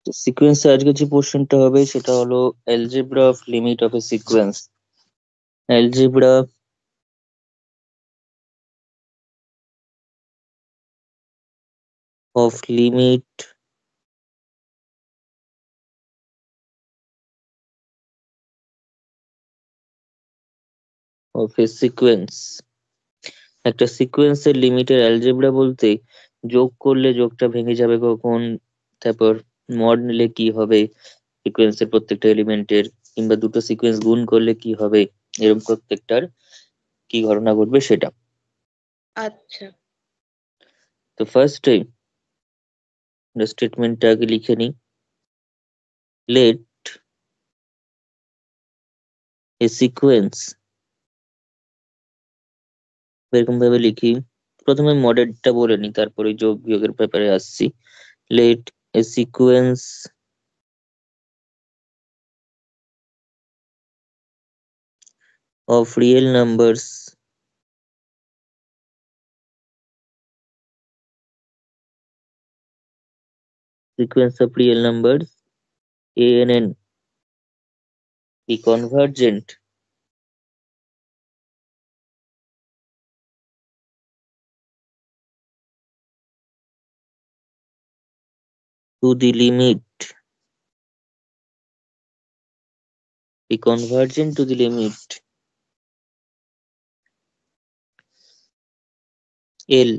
তো সিকোয়েন্সে আজকে যে পোর্শনটা হবে সেটা হলো algebra of limit of A sequence. Algebra of limit of A sequence. একটা সিকোয়েন্সের লিমিটের অ্যালজেব্রা বলতে যোগ করলে যোগটা ভেঙে যাবে কখন, তারপর মড নিলে কি হবে সিকোয়েন্সের প্রত্যেকটা এলিমেন্টের, কিংবা দুটো সিকোয়েন্স গুণ করলে কি হবে, এরকম প্রত্যেকটার কি ঘটনা ঘটবে সেটা। আচ্ছা। তো ফার্স্ট টাইম স্টেটমেন্টটা আগে লিখে নিই। লেট এ সিকোয়েন্স, এরকম ভাবে লিখি। প্রথমে মডেলটা বলে নিই, তারপরে যোগ বিয়োগের ব্যাপারে আসছি। Let a sequence of real numbers sequence of real numbers a and n be convergent to the limit, be convergent to the limit L,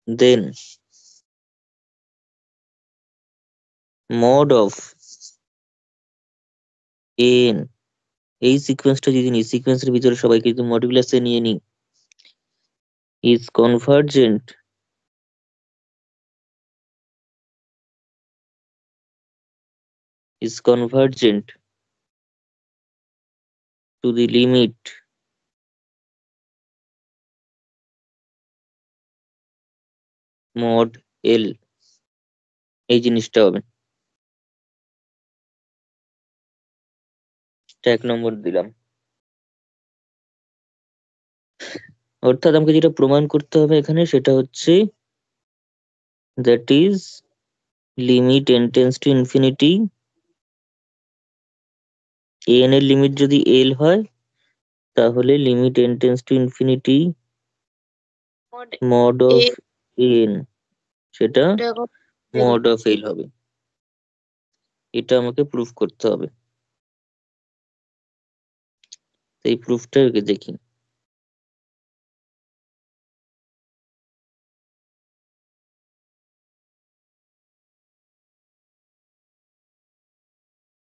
then mod of an, এই সিকোয়েন্সটা যদি নিই, সিকোয়েন্সের ভিতরে সবাইকে যদি মডুলাসে নিয়ে নিই, is convergent to the limit mod L, এই জিনিসটা হবে। এটা 1 নম্বর দিলাম। অর্থাৎ আমাকে যেটা প্রমাণ করতে হবে এখানে সেটা হচ্ছে that is limit n tends to infinity, an এর লিমিট যদি l হয় তাহলে limit n tends to infinity mod of n, সেটা mod of l হবে। এটা আমাকে প্রুফ করতে হবে। এই প্রুফটা আগে দেখি।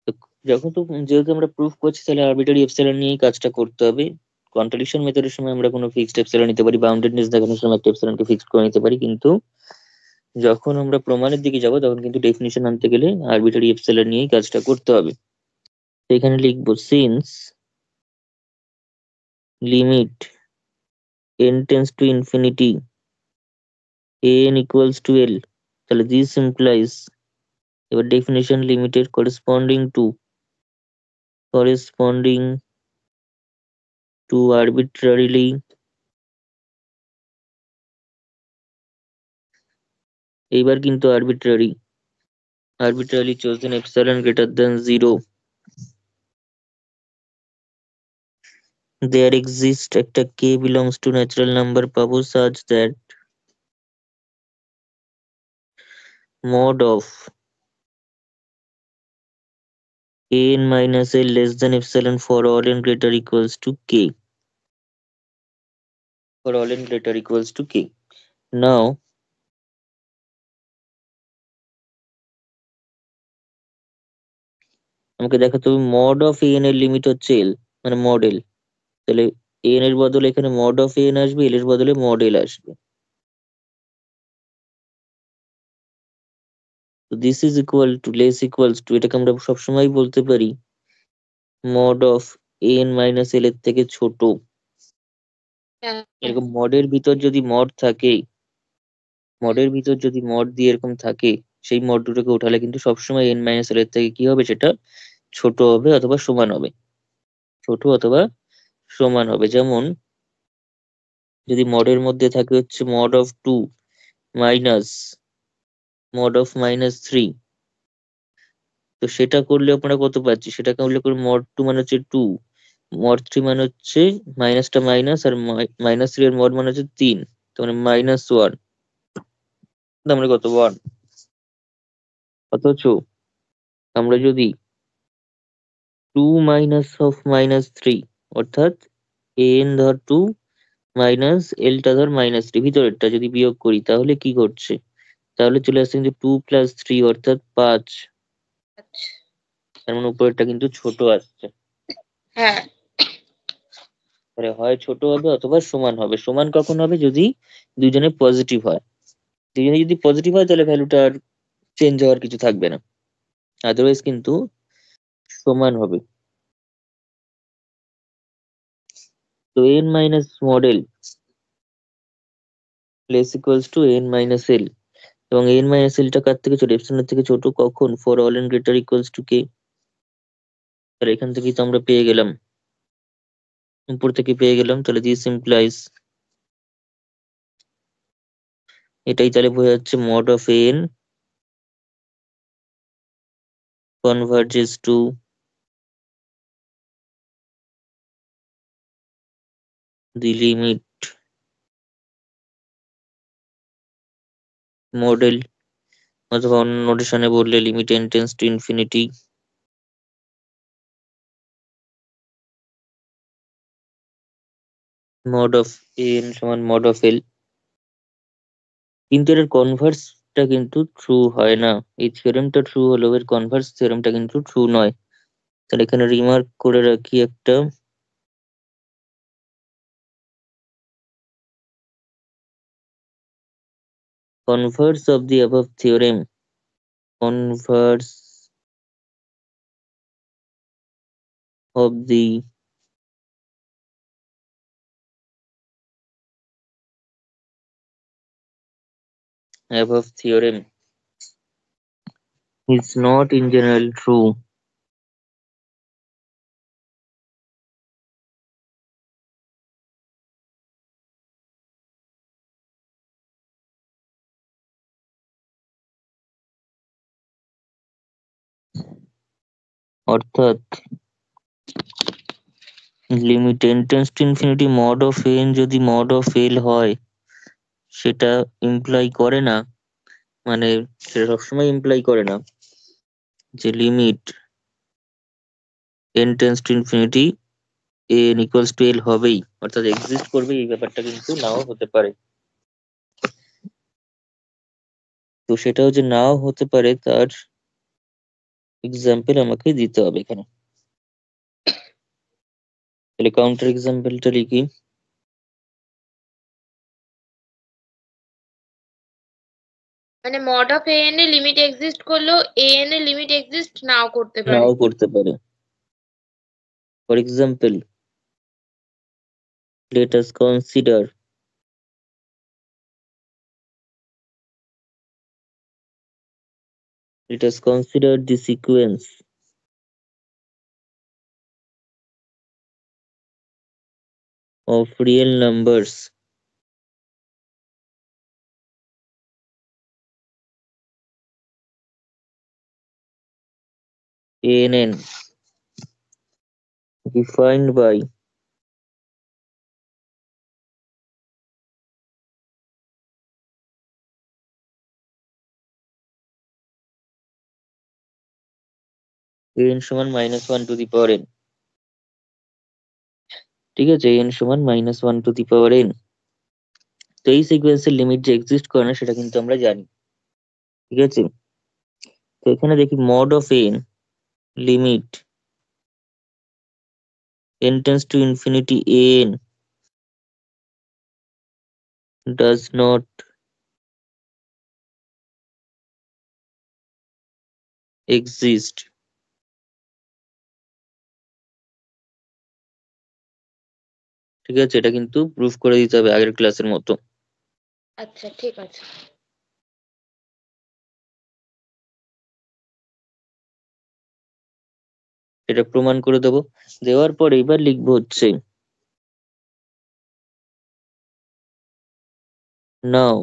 তো যেহেতু আমরা প্রুফ করছি তাহলে আরবিটারি এপসিলন নিয়েই কাজটা করতে হবে। কন্ট্রাডিকশন মেথডের সময় আমরা কোনো ফিক্সড এপসিলন নিতে পারি, বাউন্ডেডনেস দেখানোর সময় একটা এপসিলনকে ফিক্সড করে নিতে পারি, কিন্তু যখন আমরা প্রমাণের দিকে যাব তখন কিন্তু ডেফিনিশন আনতে গেলে আরবিটারি এপসিলন নিয়েই কাজটা করতে হবে। তো এখানে লিখবো since limit n tends to infinity an equals to l, তাহলে this implies, এবার definition limited corresponding to arbitrarily এইবার কিন্তু arbitrarily chosen epsilon greater than 0, there exists একটা k belongs to natural number পাবো such that mod of an minus a less than epsilon for all n greater equals to k, for all n greater equals to k. Now আমাকে দেখাতে হবে mod of an এর লিমিট হচ্ছে l, মানে mod l, তাহলে n এর বদলে এখানে mod of n আসবে, l এর বদলে mod l আসবে। তো this is equal two less equals two, এটাকে আমরা সবসময় বলতে পারি mod of n minus l এর থেকে ছোট। এরকম মডের ভিতর যদি মড থাকে, মডের ভিতর যদি মড দিয়ে এরকম থাকে, সেই মড দুটোকে উঠালে কিন্তু সবসময় n মাইনাস l এর থেকে কি হবে, সেটা ছোট হবে অথবা সমান হবে, ছোট অথবা সমান হবে। যেমন যদি মডের মধ্যে থাকে হচ্ছে mod of 2 minus mod of -3, তো সেটা করলে আপনারা কত পাচ্ছি, সেটা করলে করে mod 2 মানে হচ্ছে 2, mod 3 মানে হচ্ছে মাইনাসটা মাইনাস, আর -3 এর mod মানে হচ্ছে 3, তো মানে -1, তার মানে কত 1। অথচ আমরা যদি 2 মাইনাস অফ -3, অর্থাৎ an ধর 2 মাইনাস l টা ধর -3, ভিতরেরটা যদি বিয়োগ করি তাহলে কি ঘটছে, তাহলে চলে আসছে কিন্তু 2 + 3 অর্থাৎ 5, আচ্ছা। তার মানে উপরেরটা কিন্তু ছোট আসছে। হ্যাঁ। তাহলে হয় ছোট হবে অথবা সমান হবে। সমান কখন হবে, যদি দুজনে পজিটিভ হয়। দুজনে যদি পজিটিভ হয় তাহলে ভ্যালুটা আর চেঞ্জ হওয়ার কিছু থাকবে না, আদারওয়াইজ কিন্তু সমান হবে। তো n minus mod l less equals to n minus l, এবং n মাইনাস এলটা কার থেকে ছোট, এপসিলনের থেকে ছোট কখন, for all n greater equals to k. তাহলে এখান থেকেই তো আমরা পেয়ে গেলাম, উপর থেকে পেয়ে গেলাম, তাহলে দিস ইমপ্লাইজ, এটাই তাহলে বোঝা যাচ্ছে mod of n converges to the limit model, অথবা অন্য নোটেশনে বললে limit n tends to infinity mod of n সমান mod of l। কিন্তু এর কনভার্সটা কিন্তু ট্রু হয় না, এই থিওরেমটা ট্রু হলেও এর কনভার্স থিওরেমটা কিন্তু ট্রু নয়। তাহলে এখানে রিমার্ক করে রাখি একটা, converse of the above theorem, converse of the above theorem is not in general true, অর্থাৎ limit n tends to infinity mod of n যদি mod of l হয়, সেটা ইমপ্লাই করে না, মানে সেটা সবসময় ইমপ্লাই করে না যে limit n tends to infinity n equals to l হবেই, অর্থাৎ এক্সিস্ট করবে, এই ব্যাপারটা কিন্তু নাও হতে পারে। তো সেটাও যে নাও হতে পারে তার এক্সাম্পল আমাকে দিতে হবে এখানে। তাহলে কাউন্টার এক্সাম্পলটা লিখি। মানে মড অফ an এর লিমিট এক্সিস্ট করলেও an এর লিমিট এক্সিস্ট নাও করতে পারে। নাও করতে পারে। For example, let us consider the sequence of real numbers ann defined by n সমান -1 টু দি পাওয়ার n। ঠিক আছে, n সমান -1 টু দি পাওয়ার n। তো এই সিকোয়েন্সের লিমিট যে এক্সিস্ট করে না সেটা কিন্তু আমরা জানি। ঠিক আছে, তো এখানে দেখি mod of n limit n tends to infinity an does not exist। ঠিক আছে, এটা কিন্তু প্রুফ করে দিতে হবে আগের ক্লাসের মতো। আচ্ছা, ঠিক আছে। এটা প্রমাণ করে দেবো। দেওয়ার পর এবার লিখবো হচ্ছে নাও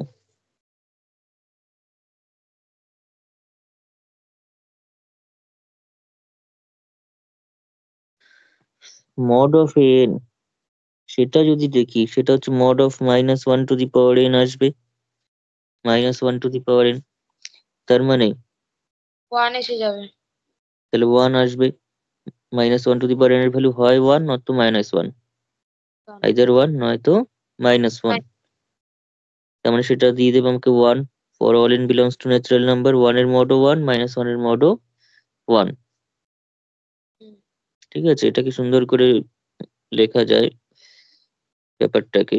মড অফ এন, সেটা যদি দেখি সেটা হচ্ছে মড অফ -1 n আসবে, -1 n, তার মানে 1 এসে যাবে। তাহলে 1 আসবে। -1 এর ভ্যালু হয় 1 নয়তো -1, আইদার 1 নয়তো -1। তার মানে সেটা দিয়ে দেবে আমাকে 1, for all n belongs to natural number 1 এর মডও 1, -1 এর মডও 1। হুম। ঠিক আছে, এটাকে সুন্দর করে লেখা যায় ব্যাপারটাকে,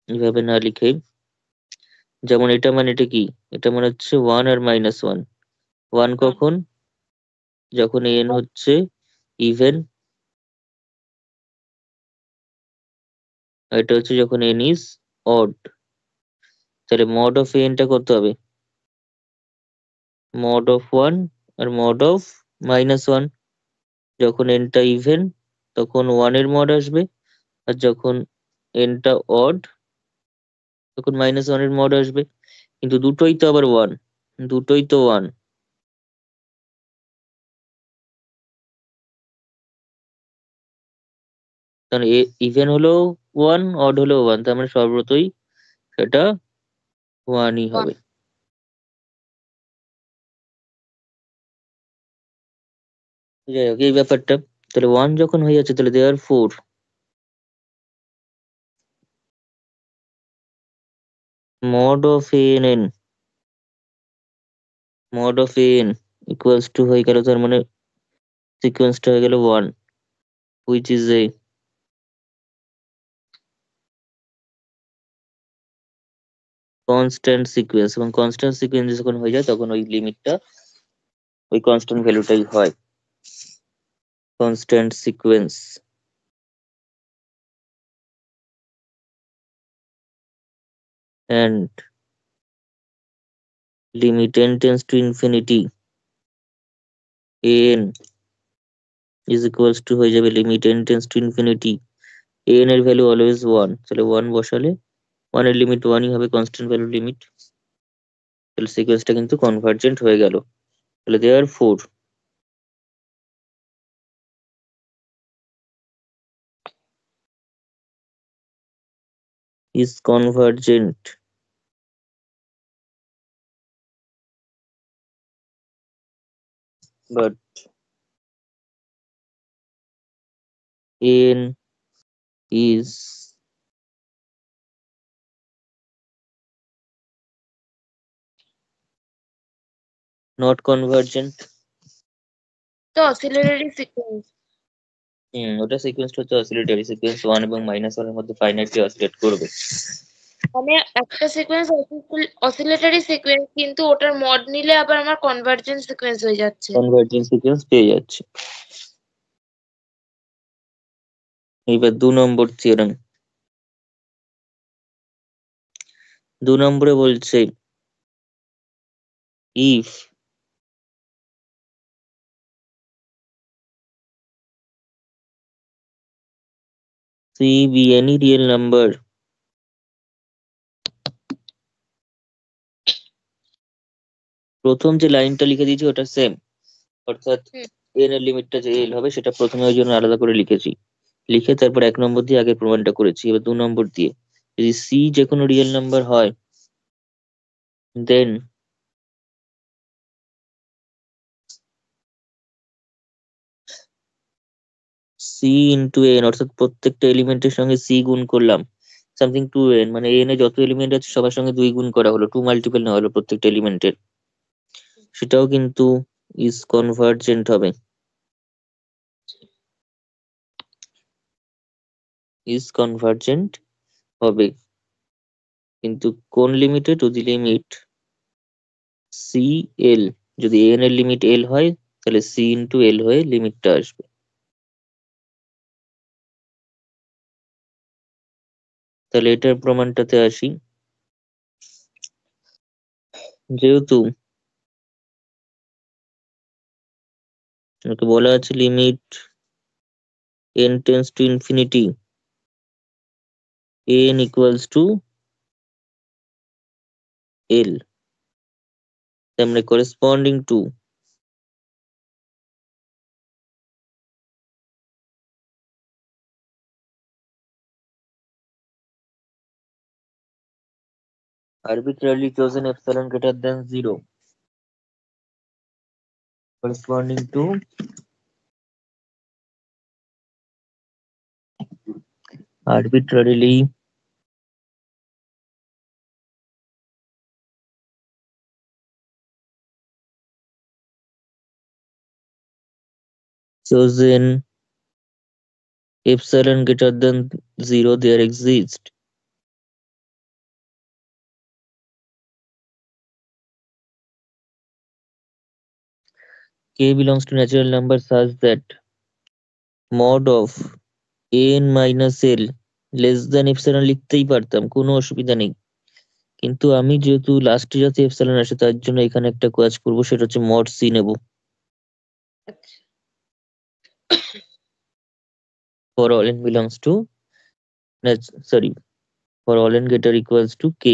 এইভাবে না লিখে। যেমন এটা মানে এটা কি, এটা মানে হচ্ছে 1 আর -1। 1 কখন, যখন n হচ্ছে ইভেন, আর এটা হচ্ছে যখন n ইজ অড। তাহলে মড অফ টা কত হবে, মড অফ 1 আর মড অফ -1। যখন n টা ইভেন তখন 1 এর মড আসবে, আর যখন n টা অড তখন -1 এর মড আসবে। কিন্তু দুটোই তো আবার 1, দুটোই তো 1। কারণ ইভেন হলেও 1, অড হলেও 1, তার মানে সর্বতই সেটা 1ই হবে। যাই হোক, এই ব্যাপারটা তাহলে 1 যখন হয়ে যাচ্ছে তাহলে দেয়ার four mod of an, mod of an equals to হয়ে গেল, তার মানে সিকোয়েন্সটা হয়ে গেল 1, which is a constant sequence. এবং কনস্ট্যান্ট সিকোয়েন্স যখন হয়ে যায় তখন ওই লিমিটটা ওই কনস্ট্যান্ট ভ্যালুটাই হয়, constant sequence. and limit n tends to infinity, an is equals to হয়ে যাবে limit n tends to infinity, an এর ভ্যালু অলওয়েজ 1, তাহলে 1 বসালে 1 এর লিমিট 1ই হবে, কনস্ট্যান্ট ভ্যালু লিমিট। তাহলে সিকোয়েন্সটা কিন্তু কনভার্জেন্ট হয়ে গেল। তাহলে দেয়ার four is convergent, but n is not convergent। তো অসিলারি সিকোয়েন্স। ওটা সিকোয়েন্সটা হচ্ছে অসিলেটরি সিকোয়েন্স, 1 এবং -1 এর মধ্যে ফাইনাইটলি অসিলেট করবে। মানে একটা সিকোয়েন্স অসিলেটরি সিকোয়েন্স, কিন্তু ওটার মড নিলে আবার আমার কনভার্জেন্ট সিকোয়েন্স হয়ে যাচ্ছে। কনভার্জেন্ট সিকোয়েন্স পেয়ে যাচ্ছে। এবার 2 নম্বর থিওরেম। 2 নম্বরে বলছে if c be any real number প্রথম যে লাইনটা লিখে দিয়েছি ওটা সেম, অর্থাৎ হুম। n এর লিমিটটা যে l হবে সেটা প্রথমে ওই জন্য আলাদা করে লিখেছি, লিখে তারপর 1 নম্বর দিয়ে আগে প্রমাণটা করেছি। এবার 2 নম্বর দিয়ে যদি c যে কোনো রিয়েল নাম্বার হয়, দেন c ইন্টু n, অর্থাৎ প্রত্যেকটা এলিমেন্টের সঙ্গে c গুণ করলাম, সামথিং 2n, মানে n এ যত এলিমেন্ট আছে সবার সঙ্গে 2 গুণ করা হলো, 2 মাল্টিপল নেওয়া হলো প্রত্যেকটা এলিমেন্টের, সেটাও কিন্তু ইজ কনভার্জেন্ট হবে, ইজ কনভার্জেন্ট হবে। কিন্তু কোন লিমিটে, to the limit C L, যদি n এর লিমিট l হয় তাহলে c ইন্টু l হয়ে লিমিটটা আসবে। তাহলে এটার প্রমাণটাতে আসি। যেহেতু ওকে বলা আছে limit n tends to infinity n equals to l, তার মানে corresponding to arbitrarily chosen epsilon greater than 0 corresponding to arbitrarily chosen epsilon greater than 0 there exists k belongs to natural number such that mod of an minus l less than epsilon লিখতেই পারতাম, কোনো অসুবিধা নেই। কিন্তু আমি যেহেতু লাস্টে যাতে এপসাইলন আসে তার জন্য এখানে একটা কাজ করব, সেটা হচ্ছে মড সি নেব। আচ্ছা for all n belongs to sorry for all n greater equals to k,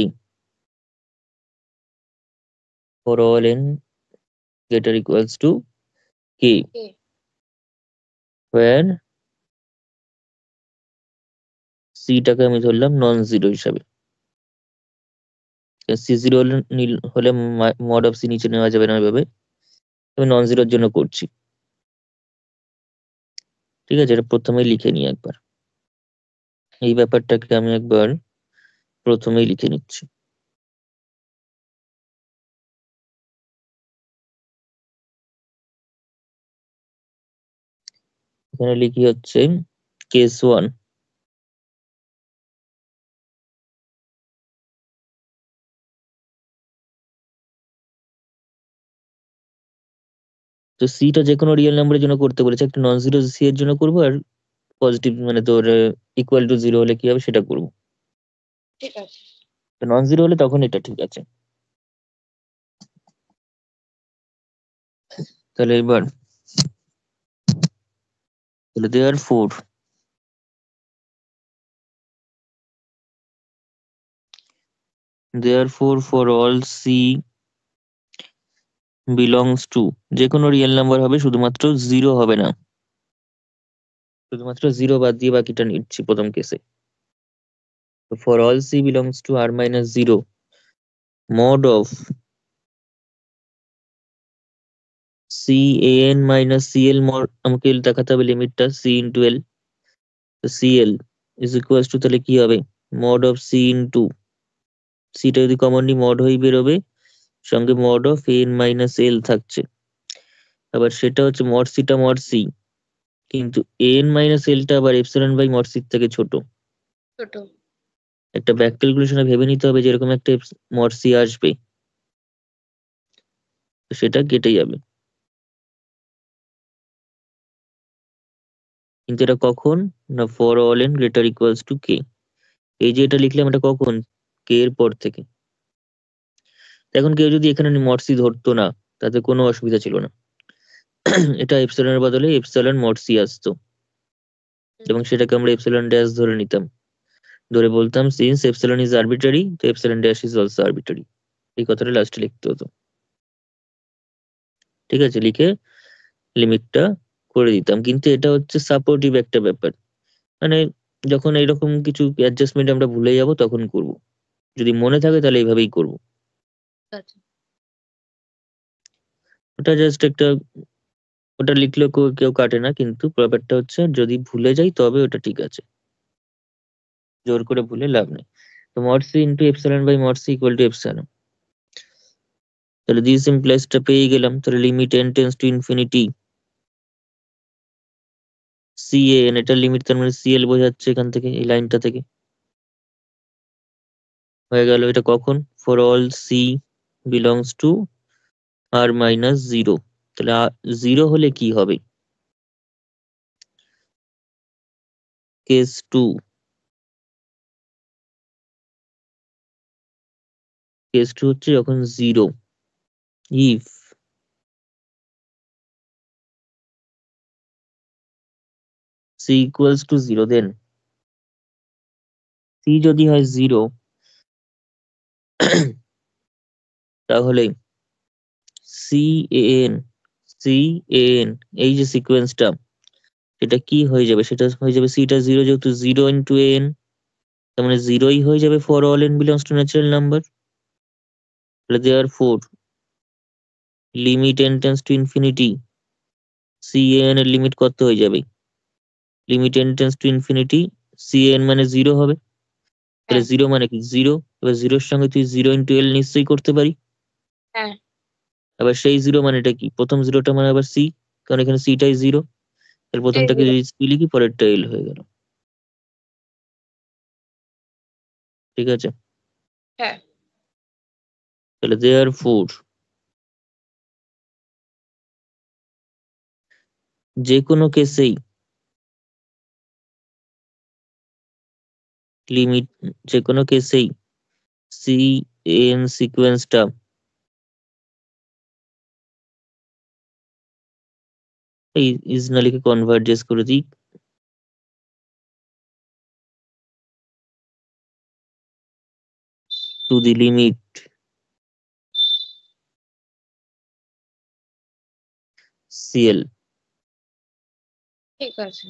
for all n greater equals to k, okay. where c টাকে আমি ধরলাম নন জিরো হিসাবে। সি জিরো হলে মড অফ সি নিচে নেওয়া যাবে না ওইভাবে, আমি নন জিরোর জন্য করছি। ঠিক আছে, এটা প্রথমেই লিখে নিই একবার, এই ব্যাপারটাকে আমি একবার প্রথমেই লিখে নিচ্ছি। এখানে লিখি হচ্ছে কেস 1, তো সিটা যে কোনো রিয়েল নাম্বারের জন্য করতে বলেছে, একটা নন জিরো সি এর জন্য করবো, আর পজিটিভ মানে তোর ইকুয়াল টু জিরো হলে কি হবে সেটা করবো। ঠিক আছে নন জিরো হলে তখন এটা ঠিক আছে। তাহলে এবার তাহলে therefore for all c belongs to যে কোনো রিয়েল নাম্বার হবে, শুধুমাত্র জিরো হবে না, শুধুমাত্র জিরো বাদ দিয়ে বাকিটা নিচ্ছি প্রথম কেসে। for all c belongs to r minus 0 mod of c an minus cl mod, আমাকে দেখাতে হবে লিমিটটা c into l, তো cl is equals to তাহলে কি হবে mod of c into c টা যদি কমন নিই mod হয়ে বেরোবে, সঙ্গে mod of n minus l থাকছে, আবার সেটা হচ্ছে mod c টা mod c, কিন্তু n minus l টা আবার epsilon বাই mod c থেকে ছোট। ছোট একটা ব্যাক ক্যালকুলেশনে ভেবে নিতে হবে যে এরকম একটা mod c আসবে, তো সেটা কেটে যাবে। কিন্তু এটা কখন না for all n greater equals to k, এই যে এটা লিখলাম এটা কখন k এর পর থেকে। এখন কেউ যদি এখানে mod c ধরতো না তাতে কোনো অসুবিধা ছিল না, এটা এপসিলনের বদলে এপসিলন mod c আসতো এবং সেটাকে আমরা এপসিলন ড্যাশ ধরে নিতাম, ধরে বলতাম সিন্স এপসিলন ইজ আরবিট্রারি তো epsilon dash is also arbitrary, এই কথাটা লাস্টে লিখতে হতো। ঠিক আছে, লিখে লিমিটটা করে দিতাম, কিন্তু এটা হচ্ছে সাপোর্টিভ একটা ব্যাপার, মানে যখন এইরকম কিছু অ্যাডজাস্টমেন্ট আমরা ভুলে যাব তখন করব, যদি মনে থাকে তাহলে এইভাবেই করব। আচ্ছা ওটা জাস্ট একটা, ওটা লিখলেও কেউ কাটে না, কিন্তু ব্যাপারটা হচ্ছে যদি ভুলে যাই তবে ওটা ঠিক আছে, জোর করে ভুলে লাভ নেই। তো mod c into epsilon by mod c equal to epsilon, তাহলে দিস ইমপ্লাইজটা পেয়ে গেলাম। তাহলে limit n tends to infinity CAN, এটার লিমিট তার মানে CL বোঝাচ্ছে এখান থেকে, এই লাইনটা থেকে হয়ে গেল। এটা কখন for all C belongs to R minus 0, তাহলে 0 হলে কি হবে কেস 2, কেস 2 হচ্ছে যখন 0 if c equals to 0 then c যদি হয় 0 তাহলে CAN CAN এই যে সিকোয়েন্সটা এটা কি হয়ে যাবে, সেটা হয়ে যাবে সিটা 0, যেহেতু 0 ইন্টু an তার মানে 0ই হয়ে যাবে for all n belongs to natural number. তাহলে therefore limit n tends to infinity CAN এর লিমিট কত হয়ে যাবে? Limit n tends to infinity CAN মানে 0 হবে। তাহলে 0 মানে কি 0, এবার 0 এর সঙ্গে তুই 0 ইন্টু L নিশ্চয়ই করতে পারি। হ্যাঁ আবার সেই 0 মানেটা কি? প্রথম 0টা মানে আবার C, কারণ এখানে Cটাই 0। তাহলে প্রথমটাকে যদি C লিখি, পরেরটা L হয়ে গেল। ঠিক আছে? হ্যাঁ তাহলে therefore যে কোনো কেসেই লিমিট, যে কোনো কেসেই CAN সিকোয়েন্সটা এই ইজ না লিখে কনভার্জেস করে দিই টু দি লিমিট CL, ঠিক আছে।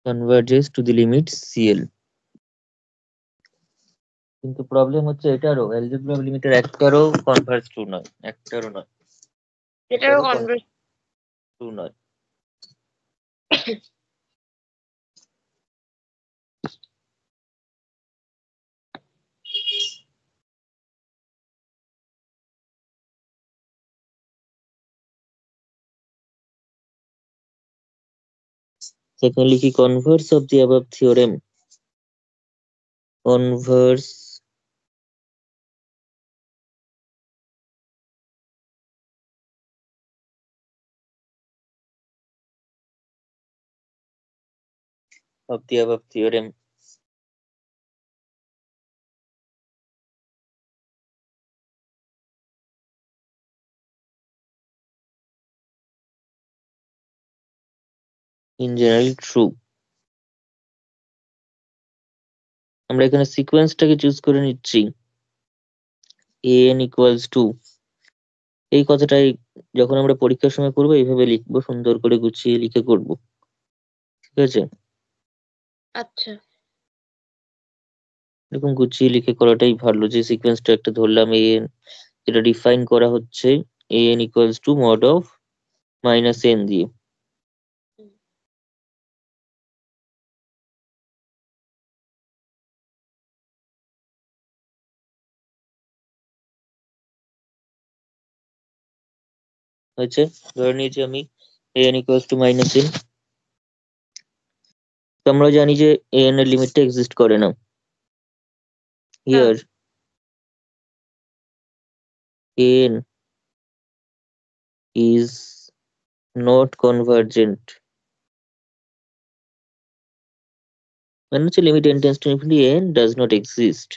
converges to the limit CL। কিন্তু প্রবলেম হচ্ছে এটারও, অ্যালজেব্রা লিমিটের একটারও কনভার্জ ট্রু নয়, একটারও নয়, এটারও কনভার্স ট্রু নয়। Secondly, কি converse of the above theorem, converse of the above theorem in general true। আমরা এখানে সিকোয়েন্সটাকে চুজ করে নিচ্ছি an equals to, এই কথাটাই যখন আমরা পরীক্ষার সময় করবো এইভাবে লিখবো, সুন্দর করে গুছিয়ে লিখে করব। ঠিক আছে? আচ্ছা এরকম গুছিয়ে লিখে করাটাই ভালো। যে সিকোয়েন্সটা একটা ধরলাম an, যেটা ডিফাইন করা হচ্ছে an equals to mod of minus n দিয়ে। হয়েছে? ধরে নিয়েছি আমি an equals to minus n। তো আমরা জানি যে an এর লিমিটটা এক্সিস্ট করে না। Here an is not convergent, মানে হচ্ছে limit n tends to infinity n does not exist।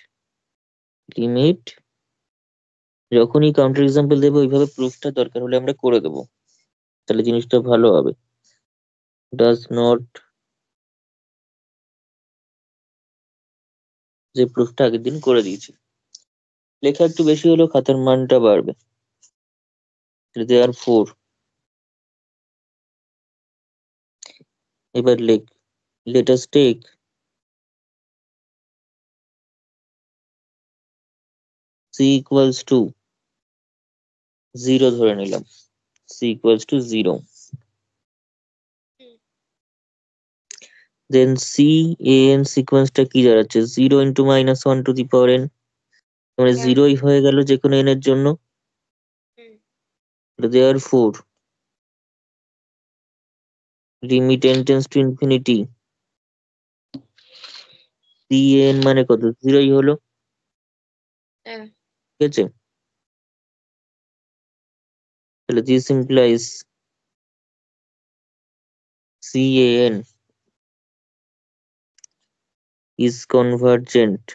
Limit যখনই কাউন্টার এক্সাম্পল দেবো ওইভাবে প্রুফটা দরকার হলে আমরা করে দেবো, তাহলে জিনিসটা ভালো হবে। ডাজ নট, যে প্রুফটা আগের দিন করে দিয়েছি। লেখা একটু বেশি হলেও খাতার মানটা বাড়বে। therefore এবার লেখ, let us take c equals to 0 ধরে নিলাম, c equals to 0, then CAN সিকোয়েন্সটা কি দাঁড়াচ্ছে 0 into minus 1 to the power n, মানে 0ই হয়ে গেল যে কোনো n এর জন্য। therefore limit n tends to infinity CAN মানে কত? 0ই হলো। ঠিক আছে? তাহলে this implies CAN is convergent।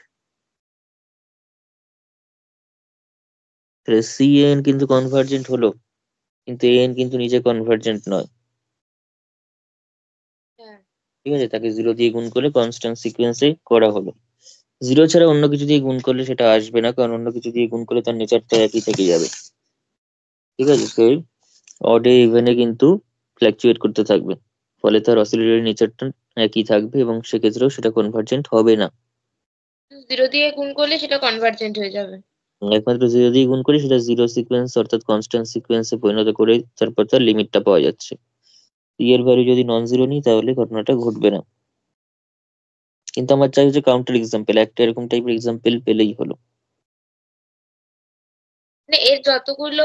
তাহলে CAN কিন্তু কনভার্জেন্ট হলো, কিন্তু AN কিন্তু নিজে কনভার্জেন্ট নয়। ঠিক আছে? তাকে 0 দিয়ে গুণ করলে কনস্ট্যান্ট সিকোয়েন্সে করা হলো। 0 ছাড়া অন্য কিছু দিয়ে গুণ করলে সেটা আসবে না, কারণ অন্য কিছু দিয়ে গুণ করলে তার নেচারটা একই থেকে যাবে। ঠিক আছে? সেই অডে ইভেনে কিন্তু ফ্ল্যাকচুয়েট করতে থাকবে, ফলে তার অসিলেটরি নেচারটা একই থাকবে এবং সেক্ষেত্রেও সেটা কনভার্জেন্ট হবে না। 0 দিয়ে গুণ করলে সেটা কনভার্জেন্ট হয়ে যাবে। একমাত্র 0 দিয়ে গুণ করি, সেটা জিরো সিকোয়েন্স অর্থাৎ কনস্ট্যান্ট সিকোয়েন্সে পরিণত করে তারপর তার লিমিটটা পাওয়া যাচ্ছে। এর ভ্যালু যদি নন জিরো নিই তাহলে ঘটনাটা ঘটবে না। কিন্তু আমার চাই হচ্ছে কাউন্টার এক্সাম্পল, একটা এরকম টাইপের এক্সাম্পল পেলেই হলো। মানে এর যতগুলো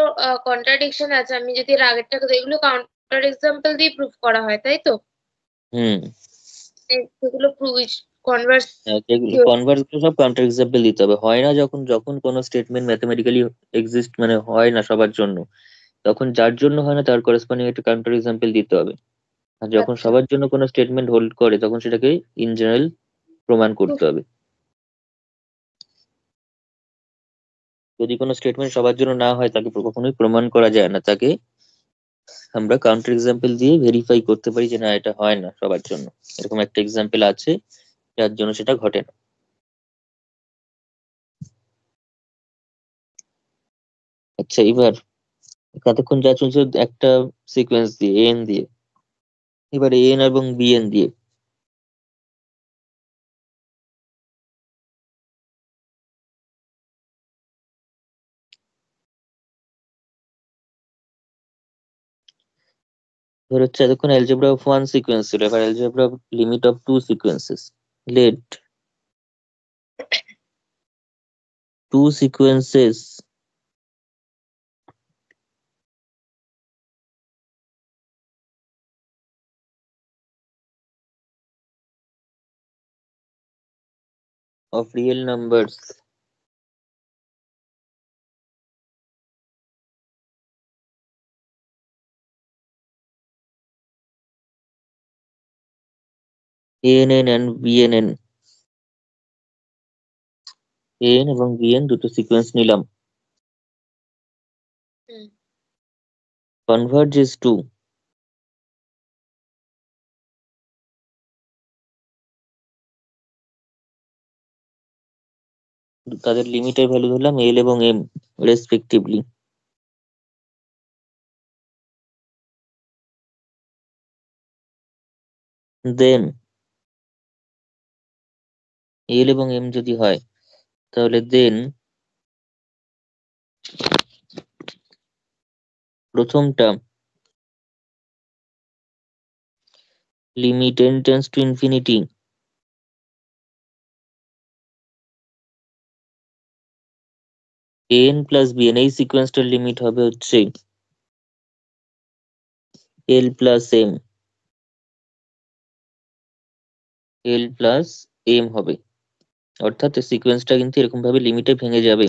কন্ট্রাডিকশন আছে, আমি যদি এর আগেরটা এগুলো কাউন্টার এক্সাম্পল দিয়ে প্রুফ করা হয়, তাই তো? হুম। সেগুলো কনভার্স কনভার্স সব কাউন্টার এক্সাম্পল দিতে হবে। হয় না যখন যখন কোনো স্টেটমেন্ট ম্যাথমেটিক্যালি এক্সিস্ট মানে হয় না সবার জন্য, তখন যার জন্য হয় না তার করেসপন্ডিং একটা কাউন্টার এক্সাম্পল দিতে হবে। আর যখন আচ্ছা। সবার জন্য কোনো স্টেটমেন্ট হোল্ড করে তখন সেটাকে ইন জেনারেল প্রমাণ করতে হবে। যদি কোনো স্টেটমেন্ট সবার জন্য না হয় তাকে কখনোই প্রমাণ করা যায় না, তাকে আমরা কাউন্টার এক্সাম্পল দিয়ে ভেরিফাই করতে পারি যে না এটা হয় না সবার জন্য, এরকম একটা এক্সাম্পল আছে যার জন্য সেটা ঘটে না। আচ্ছা, এবার কতক্ষণ যা চলছে একটা সিকোয়েন্স দিয়ে এন দিয়ে, এবার এন এবং বিএন দিয়ে ধর হচ্ছে এতক্ষণ অ্যালজেব্রা অফ ওয়ান সিকোয়েন্স ছিল, এবার algebra of limit of two sequences. Let two sequences of real numbers ANN and BNN, AN এবং BN দুটো সিকোয়েন্স নিলাম, converges to তাদের লিমিটের ভ্যালু ধরলাম L এবং M রেসপেক্টিভলি। দেন L এবং M যদি হয় তাহলে দেন প্রথমটা limit n tends to infinity an plus bn, এই সিকোয়েন্সটার লিমিট হবে হচ্ছে L plus M, L plus M হবে, অর্থাৎ সিকোয়েন্সটা কিন্তু এরকম ভাবে লিমিটে ভেঙে যাবে।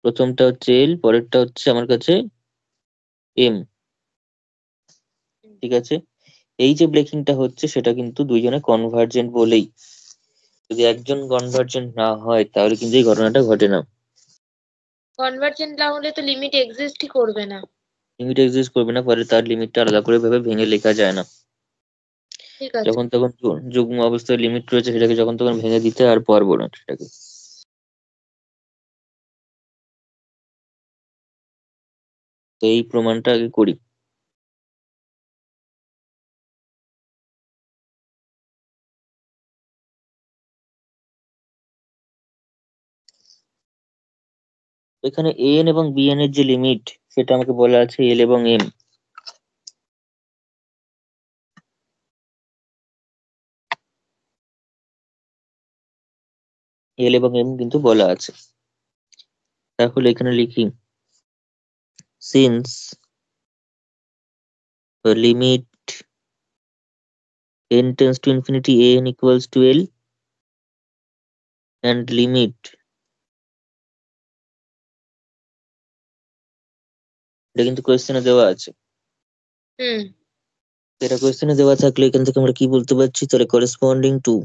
প্রথমটা হচ্ছে L, পরেরটা হচ্ছে আমার কাছে M, ঠিক আছে? এই যে ব্রেকিংটা হচ্ছে সেটা কিন্তু দুইজনে কনভার্জেন্ট বলেই, যদি একজন কনভার্জেন্ট না হয় তাহলে কিন্তু এই ঘটনাটা ঘটে না। কনভার্জেন্ট না হলে তো লিমিট এক্সিস্টই করবে না। লিমিট এক্সিস্ট করবে না, ফলে তার লিমিটটা আলাদা করে ভাবে ভেঙে লেখা যায় না। ঠিক আছে। যখন তখন যুগ্ম অবস্থায় লিমিট রয়েছে সেটাকে যখন তখন ভেঙে দিতে আর পারবো না সেটাকে। তো এই প্রমাণটা আগে করি। এখানে এন এবং বিএন এর যে লিমিট সেটা আমাকে বলা আছে এল এবং এম। এল এবং এম কিন্তু বলা আছে, তাহলে এখানে লিখি since limit n tends to infinity an equals to L and limit, এটা কিন্তু কোয়েশ্চেনে দেওয়া আছে। হুম। এটা কোয়েশ্চেনে দেওয়া থাকলে এখান থেকে আমরা কি বলতে পারছি, তাহলে corresponding to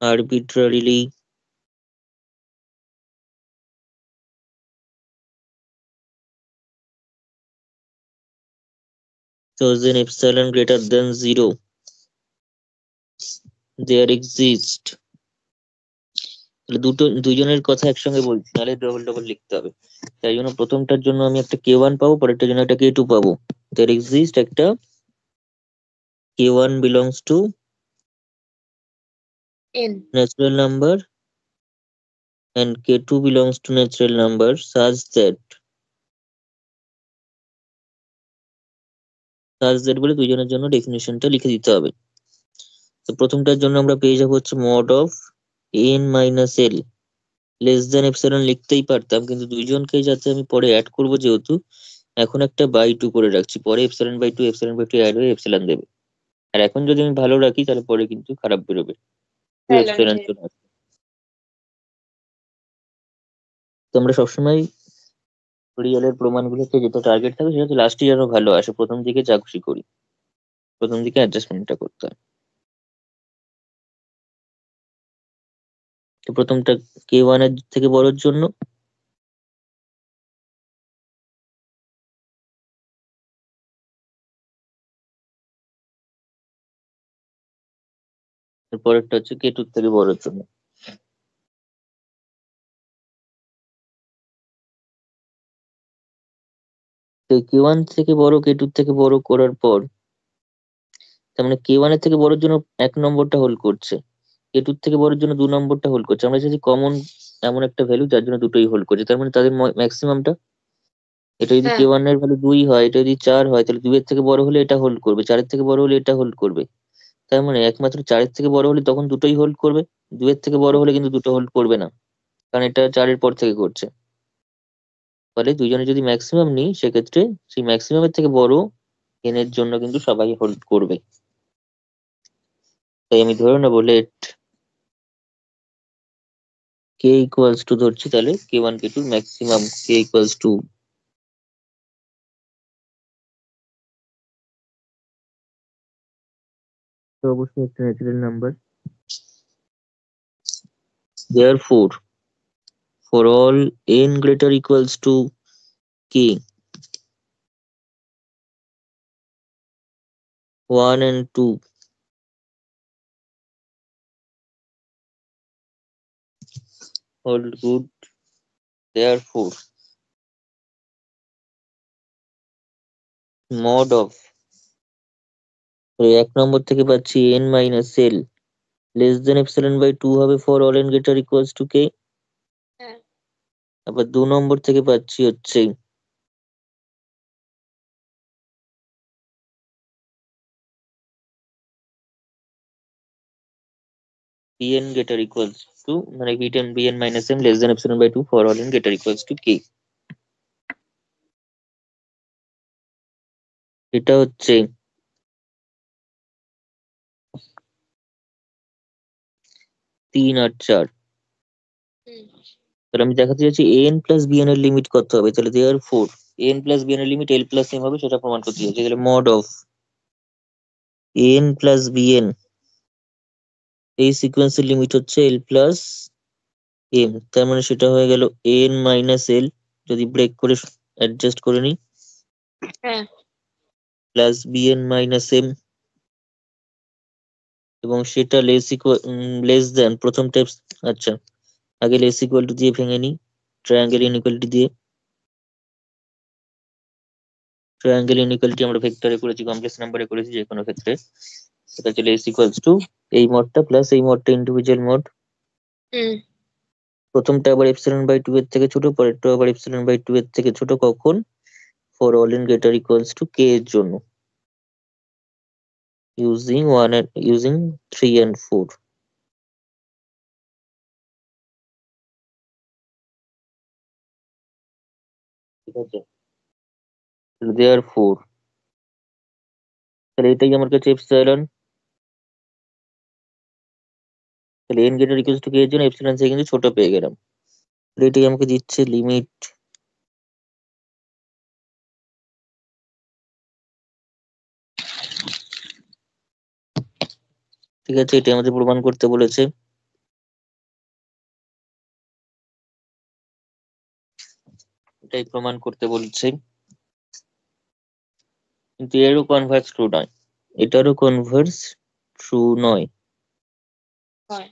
arbitrarily chosen epsilon greater than 0 there exist, তাহলে দুইজনের কথা একসঙ্গে বলছি, নাহলে ডবল ডবল লিখতে হবে। তাই জন্য প্রথমটার জন্য আমি একটা k1 পাবো, পরেরটার জন্য একটা k2 পাবো। there exist একটা k1 belongs to n natural number and k2 belongs to natural number such that বলে দুইজনের জন্য ডেফিনিশনটা লিখে দিতে হবে। তো প্রথমটার জন্য আমরা পেয়ে যাবো হচ্ছে mod of n minus l less than epsilon লিখতেই পারতাম, কিন্তু দুইজনকে যাতে আমি পরে অ্যাড করবো যেহেতু, এখন একটা বাই টু করে রাখছি, পরে এপসিলন বাই টু অ্যাড হয়ে এপসিলন দেবে। আর এখন যদি আমি ভালো রাখি তাহলে পরে কিন্তু খারাপ বেরোবে, টু এপসিলন চলে আসবে। তো আমরা সবসময় রিয়েলের প্রমাণগুলোতে যেটা টার্গেট থাকে সেটা হচ্ছে লাস্টে যেন ভালো আসে, প্রথম দিকে যা খুশি করি, প্রথম দিকে অ্যাডজাস্টমেন্টটা করতে হয়। তো প্রথমটা k1 এর থেকে বড়োর জন্য, পরেরটা হচ্ছে k2 থেকে বড়োর জন্য। তো k1 থেকে বড় k2 থেকে বড় করার পর, তার মানে k1 এর থেকে বড়োর জন্য 1 নম্বরটা হোল্ড করছে, k2 থেকে বড়োর জন্য 2 নম্বরটা হোল্ড করছে। আমরা যদি কমন এমন একটা ভ্যালু যার জন্য দুটোই হোল্ড করছে, তার মানে তাদের ম্যাক্সিমামটা, এটা যদি হ্যাঁ k1 এর ভ্যালু 2 হয়, এটা যদি 4 হয়, তাহলে 2 এর থেকে বড় হলে এটা হোল্ড করবে, 4 এর থেকে বড় হলে এটা হোল্ড করবে। তার মানে একমাত্র 4 এর থেকে বড় হলে তখন দুটোই হোল্ড করবে, 2 এর থেকে বড় হলে কিন্তু দুটো হোল্ড করবে না, কারণ এটা 4 এর পর থেকে করছে। ফলে দুইজনে যদি ম্যাক্সিমাম নিই সেক্ষেত্রে সেই ম্যাক্সিমামের থেকে বড় n এর জন্য কিন্তু সবাই হোল্ড করবে। তাই আমি ধরে নেবো লেট k ইকুয়ালস টু, ধরছি তাহলে k1 k2 maximum k equals to অবশ্যই একটা natural number. therefore for all n greater equals to k, 1 and 2 hold good, therefore mod of, এক নম্বর থেকে পাচ্ছি n minus l less than epsilon by 2 হবে for all n greater equals to k। হ্যাঁ আবার 2 নম্বর থেকে পাচ্ছি হচ্ছে bn greater equals to, মানে bn minus m less than epsilon by 2 for all n greater equals to k। এটা হচ্ছে 3 আর 4। হুম তাহলে আমি দেখাতে চাইছি an প্লাস bn এর লিমিট কত হবে, তাহলে therefore an প্লাস bn এর লিমিট l প্লাস m হবে, সেটা প্রমাণ করতে চাইছি। তাহলে mod of an plus bn, এই সিকোয়েন্সের লিমিট হচ্ছে l প্লাস m, তার মানে সেটা হয়ে গেল n মাইনাস l, যদি ব্রেক করে অ্যাডজাস্ট করে নিই, হ্যাঁ প্লাস bn মাইনাস m, এবং সেটা লেস দেন প্রথম টাইপ। আচ্ছা, আগে লেস ইকুয়াল টু দিয়ে ভেঙে নিই, ট্রায়াঙ্গেল ইনইকুয়ালিটি দিয়ে। ট্রায়াঙ্গেল ইনইকুয়ালিটি আমরা ভেক্টরে করেছি, কমপ্লেক্স নাম্বারে করেছি, যে কোনো ক্ষেত্রে সেটা হচ্ছে লেস ইকুয়ালস টু এই মডটা প্লাস এই মডটা ইন্ডিভিজুয়াল মড। হুম প্রথমটা আবার এপসিলন বাই 2 এর থেকে ছোট, পরেরটা আবার এপসিলন বাই 2 এর থেকে ছোট, কখন? For all in greater equals to k এর জন্য, ইউজিং 3 and 4। ঠিক আছে, therefore তাহলে এটাই আমার কাছে এপসিলন, তাহলে n greater equals to k এর জন্য এপসিলন থেকে কিন্তু ছোট পেয়ে গেলাম। তাহলে এটাই আমাকে দিচ্ছে লিমিট, ঠিক আছে, এটা আমাদের প্রমাণ করতে বলেছে। এটাই প্রমাণ করতে বলছে, কিন্তু এরও কনভার্স ট্রু নয়, এটারও কনভার্স ট্রু নয়। হয়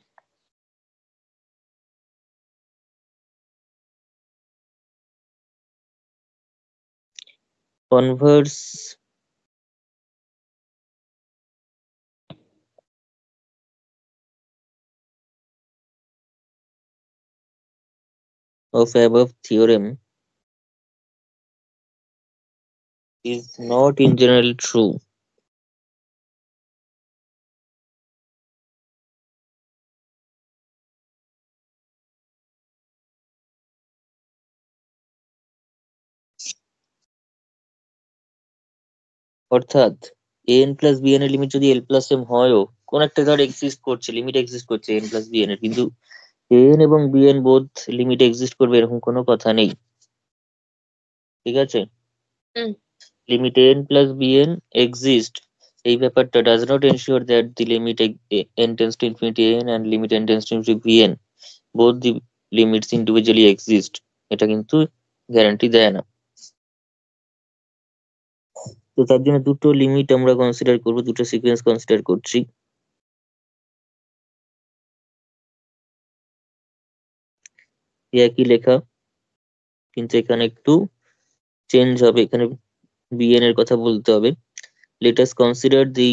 converse of above theorem is not in general true. অর্থাৎ an প্লাস bn এর লিমিট যদি l প্লাস m হয়ও, কোন একটা ধর এক্সিস্ট করছে, লিমিট এক্সিস্ট করছে n প্লাস bn এর, কিন্তু an এবং bn বোথ লিমিট এক্সিস্ট করবে এরকম কোনো কথা নেই। ঠিক আছে, হুম। Limit n plus bn exist, এই ব্যাপারটা does not ensure that the limit n tends to infinity n and limit n tends to infinity bn both the limits individually exist, এটা কিন্তু গ্যারান্টি দেয় না। তো তার জন্য দুটো লিমিট আমরা কনসিডার করব, দুটো সিকোয়েন্স কনসিডার করছি। একই লেখা, কিন্তু এখানে একটু চেঞ্জ হবে, এখানে bn এর কথা বলতে হবে। let us consider the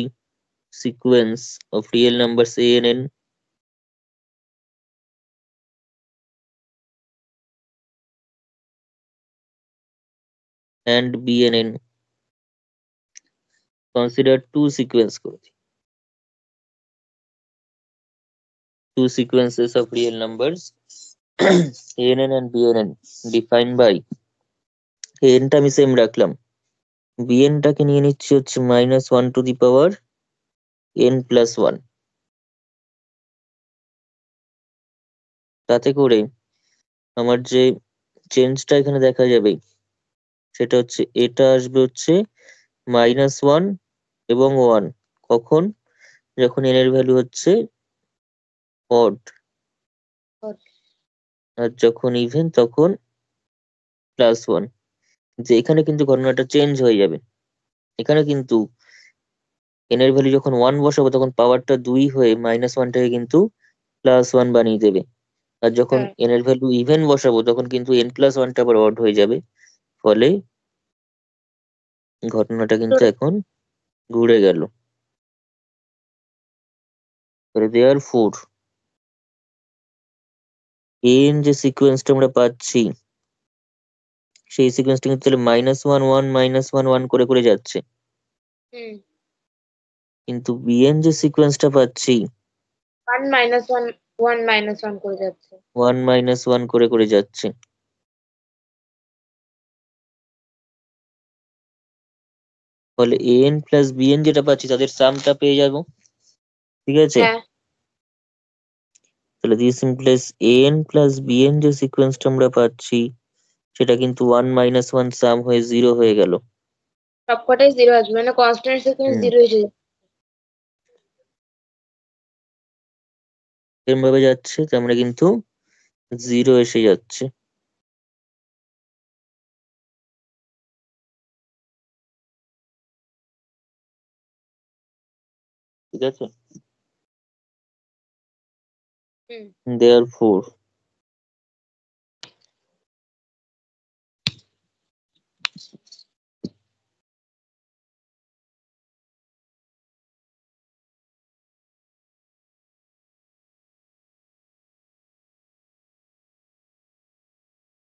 sequence of real numbers a and n and b and n. consider two sequence করে দিই। two sequences of real numbers an and bn defined by n টা আমি সেম রাখলাম, bn টাকে নিয়ে নিচ্ছি হচ্ছে -1 to the power n plus 1। তাতে করে আমার যে চেঞ্জটা এখানে দেখা যাবে সেটা হচ্ছে এটা আসবে হচ্ছে -1 এবং 1, কখন? যখন n এর ভ্যালু হচ্ছে অড, Odd. আর যখন ইভেন তখন +1। যে এখানে কিন্তু ঘটনাটা চেঞ্জ হয়ে যাবে, এখানে কিন্তু n এর ভ্যালু যখন 1 বসাবো তখন পাওয়ারটা 2 হয়ে -1টাকে কিন্তু +1 বানিয়ে দেবে, আর যখন হ্যাঁ। n এর ভ্যালু ইভেন বসাবো তখন কিন্তু n + 1টা আবার অড হয়ে যাবে, ফলে ঘটনাটা কিন্তু এখন ঘুরে গেল। therefore n যে সিকোয়েন্সটা আমরা পাচ্ছি সেই সিকোয়েন্সটা কিন্তু তাহলে -1 1 -1 1 করে করে যাচ্ছে, হুম। কিন্তু bn যে সিকোয়েন্সটা পাচ্ছি 1 -1 1 -1 করে যাচ্ছে। 1 -1 করে করে যাচ্ছে। ফলে an প্লাস bn যেটা পাচ্ছি তাদের সামটা পেয়ে যাব। ঠিক আছে, হ্যাঁ। তাহলে this implies an plus bn যে সিকোয়েন্সটা আমরা পাচ্ছি সেটা কিন্তু 1 -1 সাম হয়ে 0 হয়ে গেল। সবকটাই 0 আসবে, মানে কনস্ট্যান্ট সিকোয়েন্স হুম। 0 এসে যাবে। এরকম ভাবে যাচ্ছে, তার মানে কিন্তু 0 এসে যাচ্ছে। ঠিক আছে, হুম। therefore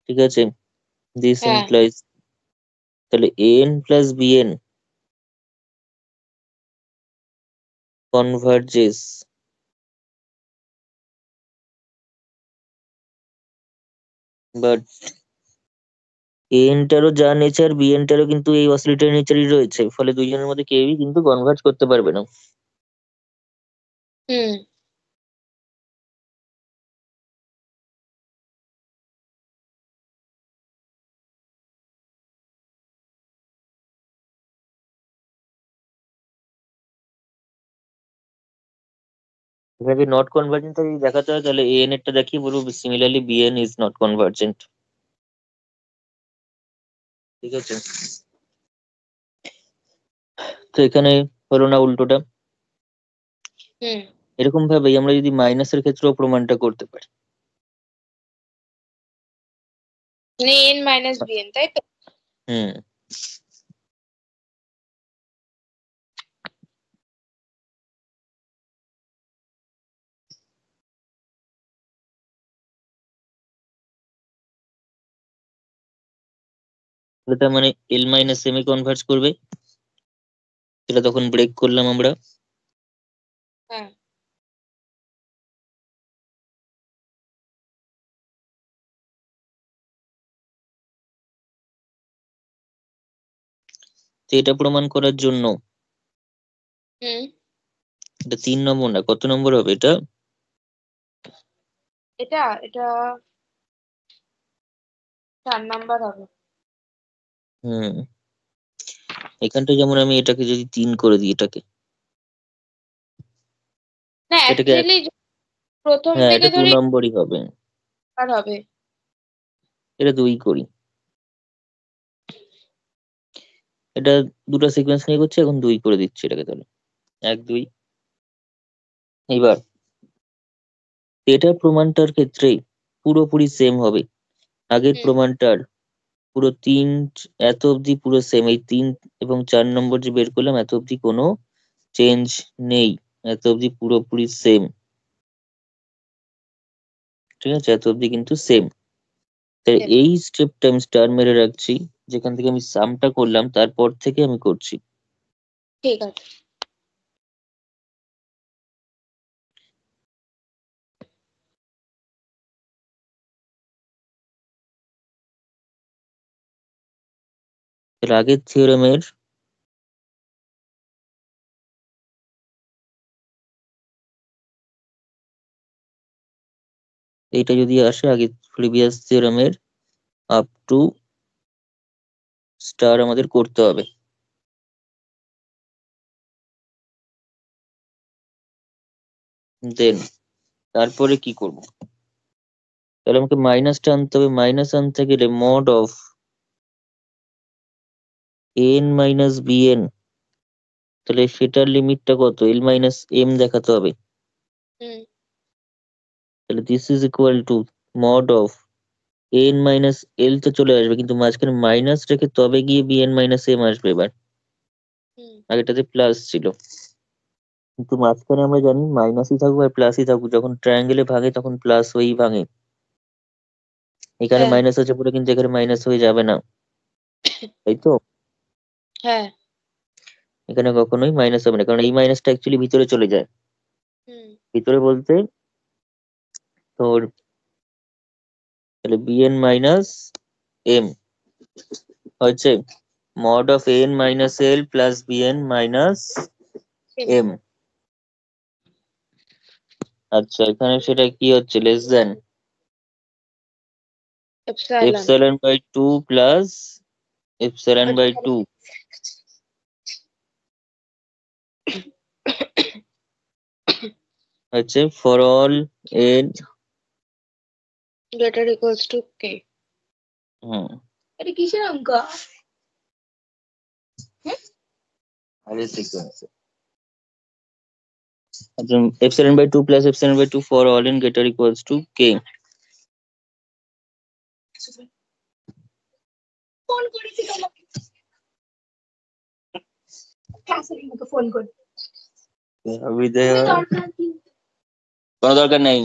ঠিক আছে, this হ্যাঁ। implies তাহলে an plus bn converges but an টারও যা নেচার bn টারও কিন্তু এই অসিলেটর নেচারই রয়েছে, ফলে দুইজনের মধ্যে কেউই কিন্তু কনভার্জ করতে পারবে না। হুম। এখানে যদি নট কনভার্জেন্ট যদি দেখাতে হয় তাহলে an এরটা দেখিয়ে বলবো similarly bn is not convergent. ঠিক আছে, তো এখানে হলো না উল্টোটা। হুম। এরকম ভাবেই আমরা যদি মাইনাসের ক্ষেত্রেও প্রমাণটা করতে পারি। মানে n - bn, তাই তো? হুম, তার মানে L minus M A converge করবে, সেটা তখন ব্রেক করলাম আমরা। হ্যাঁ তো এটা প্রমাণ করার জন্য হুম এটা 3 নম্বর না, কত নম্বর হবে এটা? এটা এটা 4 নাম্বার হবে। হুম, এখানটা যেমন আমি এটাকে যদি 3 করে দিই, এটাকে না এটাকে অ্যাকচুয়ালি প্রথম হ্যাঁ, থেকে এটা 2 ধরি নম্বরই হবে। আর হবে। এটা 2 করি। এটা দুটো সিকোয়েন্স নিয়ে করছি, এখন 2 করে দিচ্ছি এটাকে, তাহলে 1 2। এইবার এটার প্রমাণটার ক্ষেত্রে পুরোপুরি সেম হবে আগের হুম প্রমাণটার। পুরো 3 এত অবধি পুরো সেম, এই 3 এবং 4 নম্বর যে বের করলাম এত অবধি কোনো চেঞ্জ নেই, এত অবধি পুরোপুরি সেম। ঠিক আছে, এত অবধি কিন্তু সেম। তাই same, এই স্টেপটা আমি স্টার মেরে রাখছি, যেখান থেকে আমি সামটা করলাম তারপর থেকে আমি করছি। ঠিক আছে। এর আগের থিওরেমের এইটা যদি আসে, আগে প্রিভিয়াস থিওরেমের আপ টু স্টার আমাদের করতে হবে। দেন তারপরে কি করব? তাহলে আমাকে মাইনাসটা আনতে হবে, মাইনাস আনতে গেলে mod of N minus b n, তাহলে সেটার লিমিটটা কত? এল মাইনাস এম দেখাতে হবে। হুম তাহলে this is equal to mod of N minus l, তো চলে আসবে কিন্তু মাঝখানে মাইনাস রেখে তবে গিয়ে বিএন মাইনাস এম আসবে এবার। হুম আগেটাতে প্লাস ছিল, কিন্তু মাঝখানে আমরা জানি মাইনাসই থাকুক আর প্লাসই থাকুক, যখন ট্রায়াঙ্গেলে ভাঙে তখন প্লাস হয়েই ভাঙে। এখানে হ্যাঁ মাইনাস আছে বলে কিন্তু এখানে মাইনাস হয়ে যাবে না, তাই তো? হ্যাঁ এখানে কখনোই মাইনাস হবে না, কারণ এই মাইনাসটা অ্যাকচুয়ালি ভিতরে চলে যায়। হুম ভিতরে বলতে তোর তাহলে বিএন মাইনাস এম হচ্ছে mod of N minus L plus b n minus same, m. আচ্ছা, এখানে সেটা কি হচ্ছে? Less than epsilon epsilon by 2 plus epsilon by 2 হচ্ছে for all n. greater equals to k। হুম, এটা কিসের অঙ্ক? আরে সিকোয়েন্স। আচ্ছা, epsilon by 2 plus epsilon by 2 for all n greater equals to k. Phone করেছি তোমাকে, ক্লাসের মুখে ফোন করে। দরকার কি? কোনো দরকার নেই।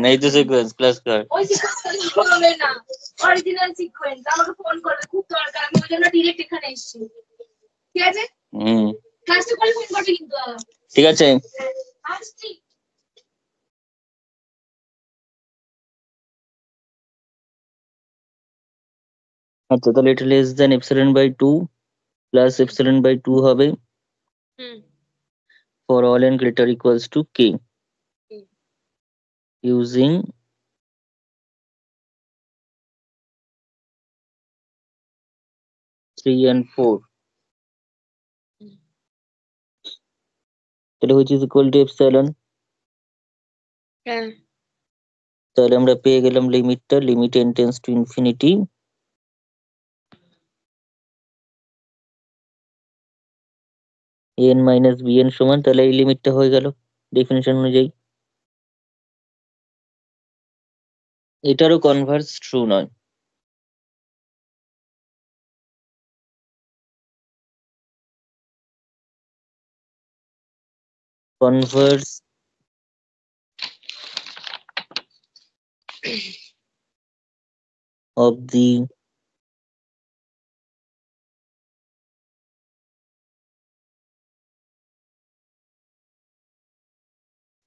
নেই তো সিকোয়েন্স, প্লাস কার? ওই সিকোয়েন্স হবে না, অরিজিনাল সিকোয়েন্স আমাকে ফোন করবে, খুব দরকার, আমি ওই জন্য ডিরেক্ট এখানে এসেছি। ঠিক আছে, হুম, ক্লাসে করে ফোন করবে কিন্তু। ঠিক আছে। আসছি। আচ্ছা, তাহলে এটা less than epsilon by 2 plus epsilon by 2 হবে হুম for all n greater equals to k hmm using three and four. হুম, তাহলে which is equal to epsilon. হ্যাঁ তাহলে আমরা পেয়ে গেলাম লিমিটটা, limit n tends to infinity n minus bn সমান, তাহলে এই লিমিটটা হয়ে গেল ডেফিনিশন অনুযায়ী। এটারও কনভার্স ট্রু নয়। Converse of the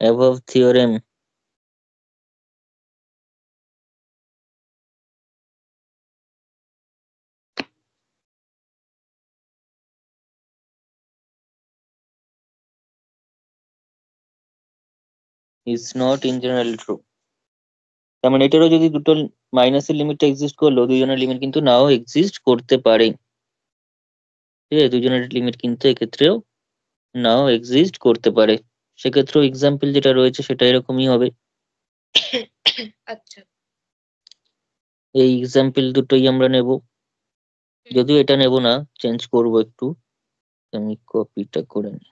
above theorem is not in general true. তার মানে এটারও যদি দুটো মাইনাসের লিমিটটা এক্সিস্ট করলো, দুজনের লিমিট কিন্তু নাও এক্সিস্ট করতে পারে। ঠিক আছে, দুজনের লিমিট কিন্তু এক্ষেত্রেও নাও এক্সিস্ট করতে পারে। সেক্ষেত্রেও এক্সাম্পল যেটা রয়েছে সেটা এরকমই হবে। আচ্ছা, এই এক্সাম্পল দুটোই আমরা নেব, যদিও এটা নেব না, চেঞ্জ করব একটু। আমি কপিটা করে নিই।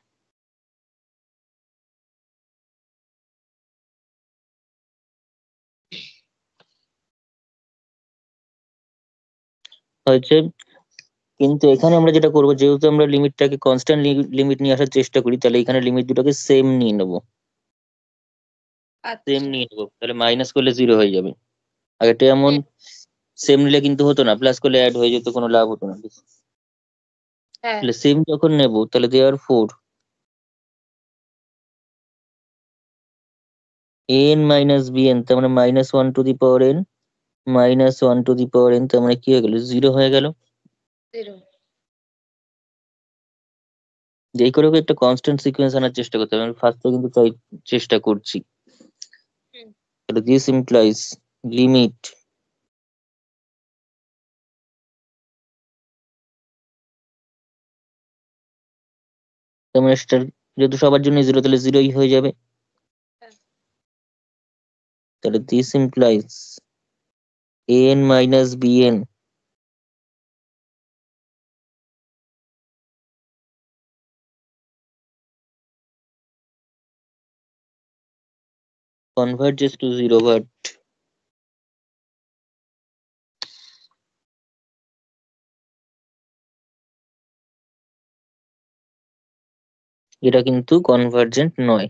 হয়েছে, কিন্তু এখানে আমরা যেটা করবো, যেহেতু আমরা লিমিটটাকে কনস্ট্যান্ট লিমিট নিয়ে আসার চেষ্টা করি, তাহলে এখানে লিমিট দুটোকে সেম নিয়ে নেবো। সেম আচ্ছা, নিয়ে নেবো, তাহলে মাইনাস করলে 0 হয়ে যাবে। আগেটা এমন সেম নিলে কিন্তু হতো না, প্লাস করলে অ্যাড হয়ে যেত, কোনো লাভ হতো না। হ্যাঁ, তাহলে সেম যখন নেব, তাহলে দেওয়ার 4 n মাইনাস bn, তার মানে -1 to the power n -1 to the power n, তার মানে কি হয়ে গেল, 0 হয়ে গেল। 0, যেই করে হোক একটা কনস্ট্যান্ট সিকোয়েন্স আনার চেষ্টা করতে হবে, আমি ফার্স্টে কিন্তু তাই চেষ্টা করছি। হুম, তাহলে দিস ইমপ্লাইজ লিমিট তার মানে সেটার যেহেতু সবার জন্য 0, তাহলে 0ই হয়ে যাবে। হ্যাঁ, তাহলে this implies an minus bn converges to 0, but এটা কিন্তু কনভার্জেন্ট নয়।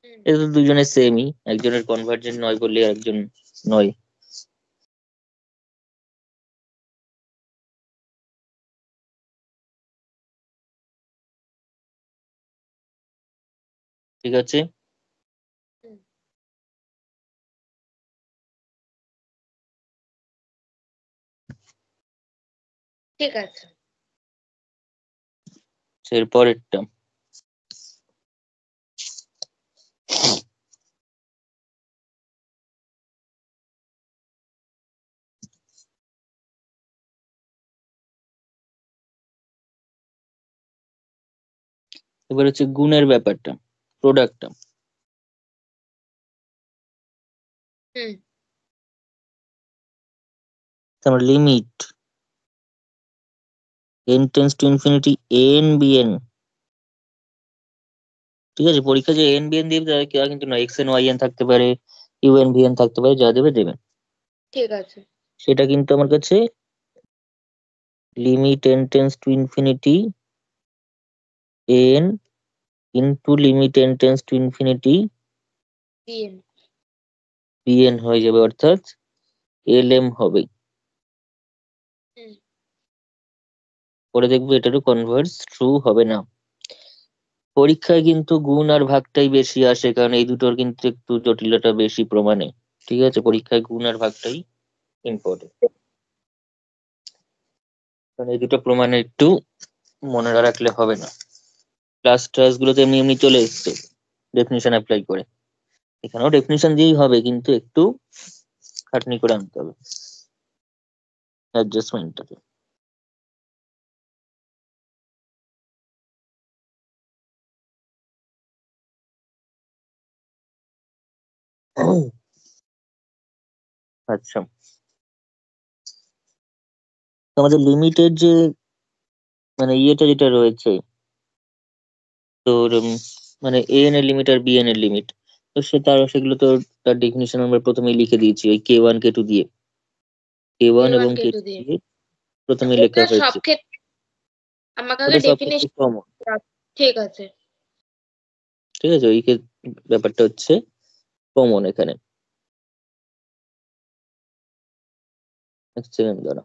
হুম, এটা তো দুজনের সেমই, একজনের কনভার্জেন্ট নয় বললে একজন নয়। ঠিক আছে, হুম, ঠিক আছে, এর পরেরটা এবার হচ্ছে গুণের ব্যাপারটা, প্রোডাক্টটা। হুম, তার limit n tends to infinity n bn। ঠিক আছে, পরীক্ষা যে n bn দিয়ে দেয় কেউ কিন্তু না, xn yn থাকতে পারে, un vn থাকতে পারে, যা দেবে দেবে। ঠিক আছে, সেটা কিন্তু আমার কাছে limit n tends to infinity n into limit n tends to infinity bn, bn হয়ে যাবে, অর্থাৎ lm হবে। হুম, পরে দেখবো এটারও কনভার্স ট্রু হবে না। পরীক্ষায় কিন্তু গুণ আর ভাগটাই বেশি আসে, কারণ এই দুটোর কিন্তু একটু জটিলতা বেশি প্রমাণে। ঠিক আছে, পরীক্ষায় গুণ আর ভাগটাই ইম্পর্টেন্ট, কারণ এই দুটো প্রমাণে একটু মনে রাখলে হবে না। ক্লাস ক্লাস গুলোতে এমনি এমনি চলে এসছে ডেফিনিশন অ্যাপ্লাই করে, এখানেও ডেফিনিশন দিয়েই হবে, কিন্তু একটু খাটনি করে আনতে হবে অ্যাডজাস্টমেন্টটাকে। আচ্ছা, তো আমাদের লিমিটের যে মানে ইয়েটা যেটা রয়েছে, তোর মানে an এর লিমিট আর bn এর লিমিট, তো সেগুলো তো তার ডেফিনিশন আমরা প্রথমেই লিখে দিয়েছি ওই k1 k2 দিয়ে। k1 k1 এবং k2 k2 দিয়ে। দিয়ে প্রথমে লেখা ওটা সব হয়েছে, ক্ষেত্রে আমাকে আগে ওটা সব ক্ষেত্রে ডেফিনেশন, কমন। ঠিক আছে, ঠিক আছে, ব্যাপারটা হচ্ছে কমন এখানে। এক সেকেন্ড দাঁড়া।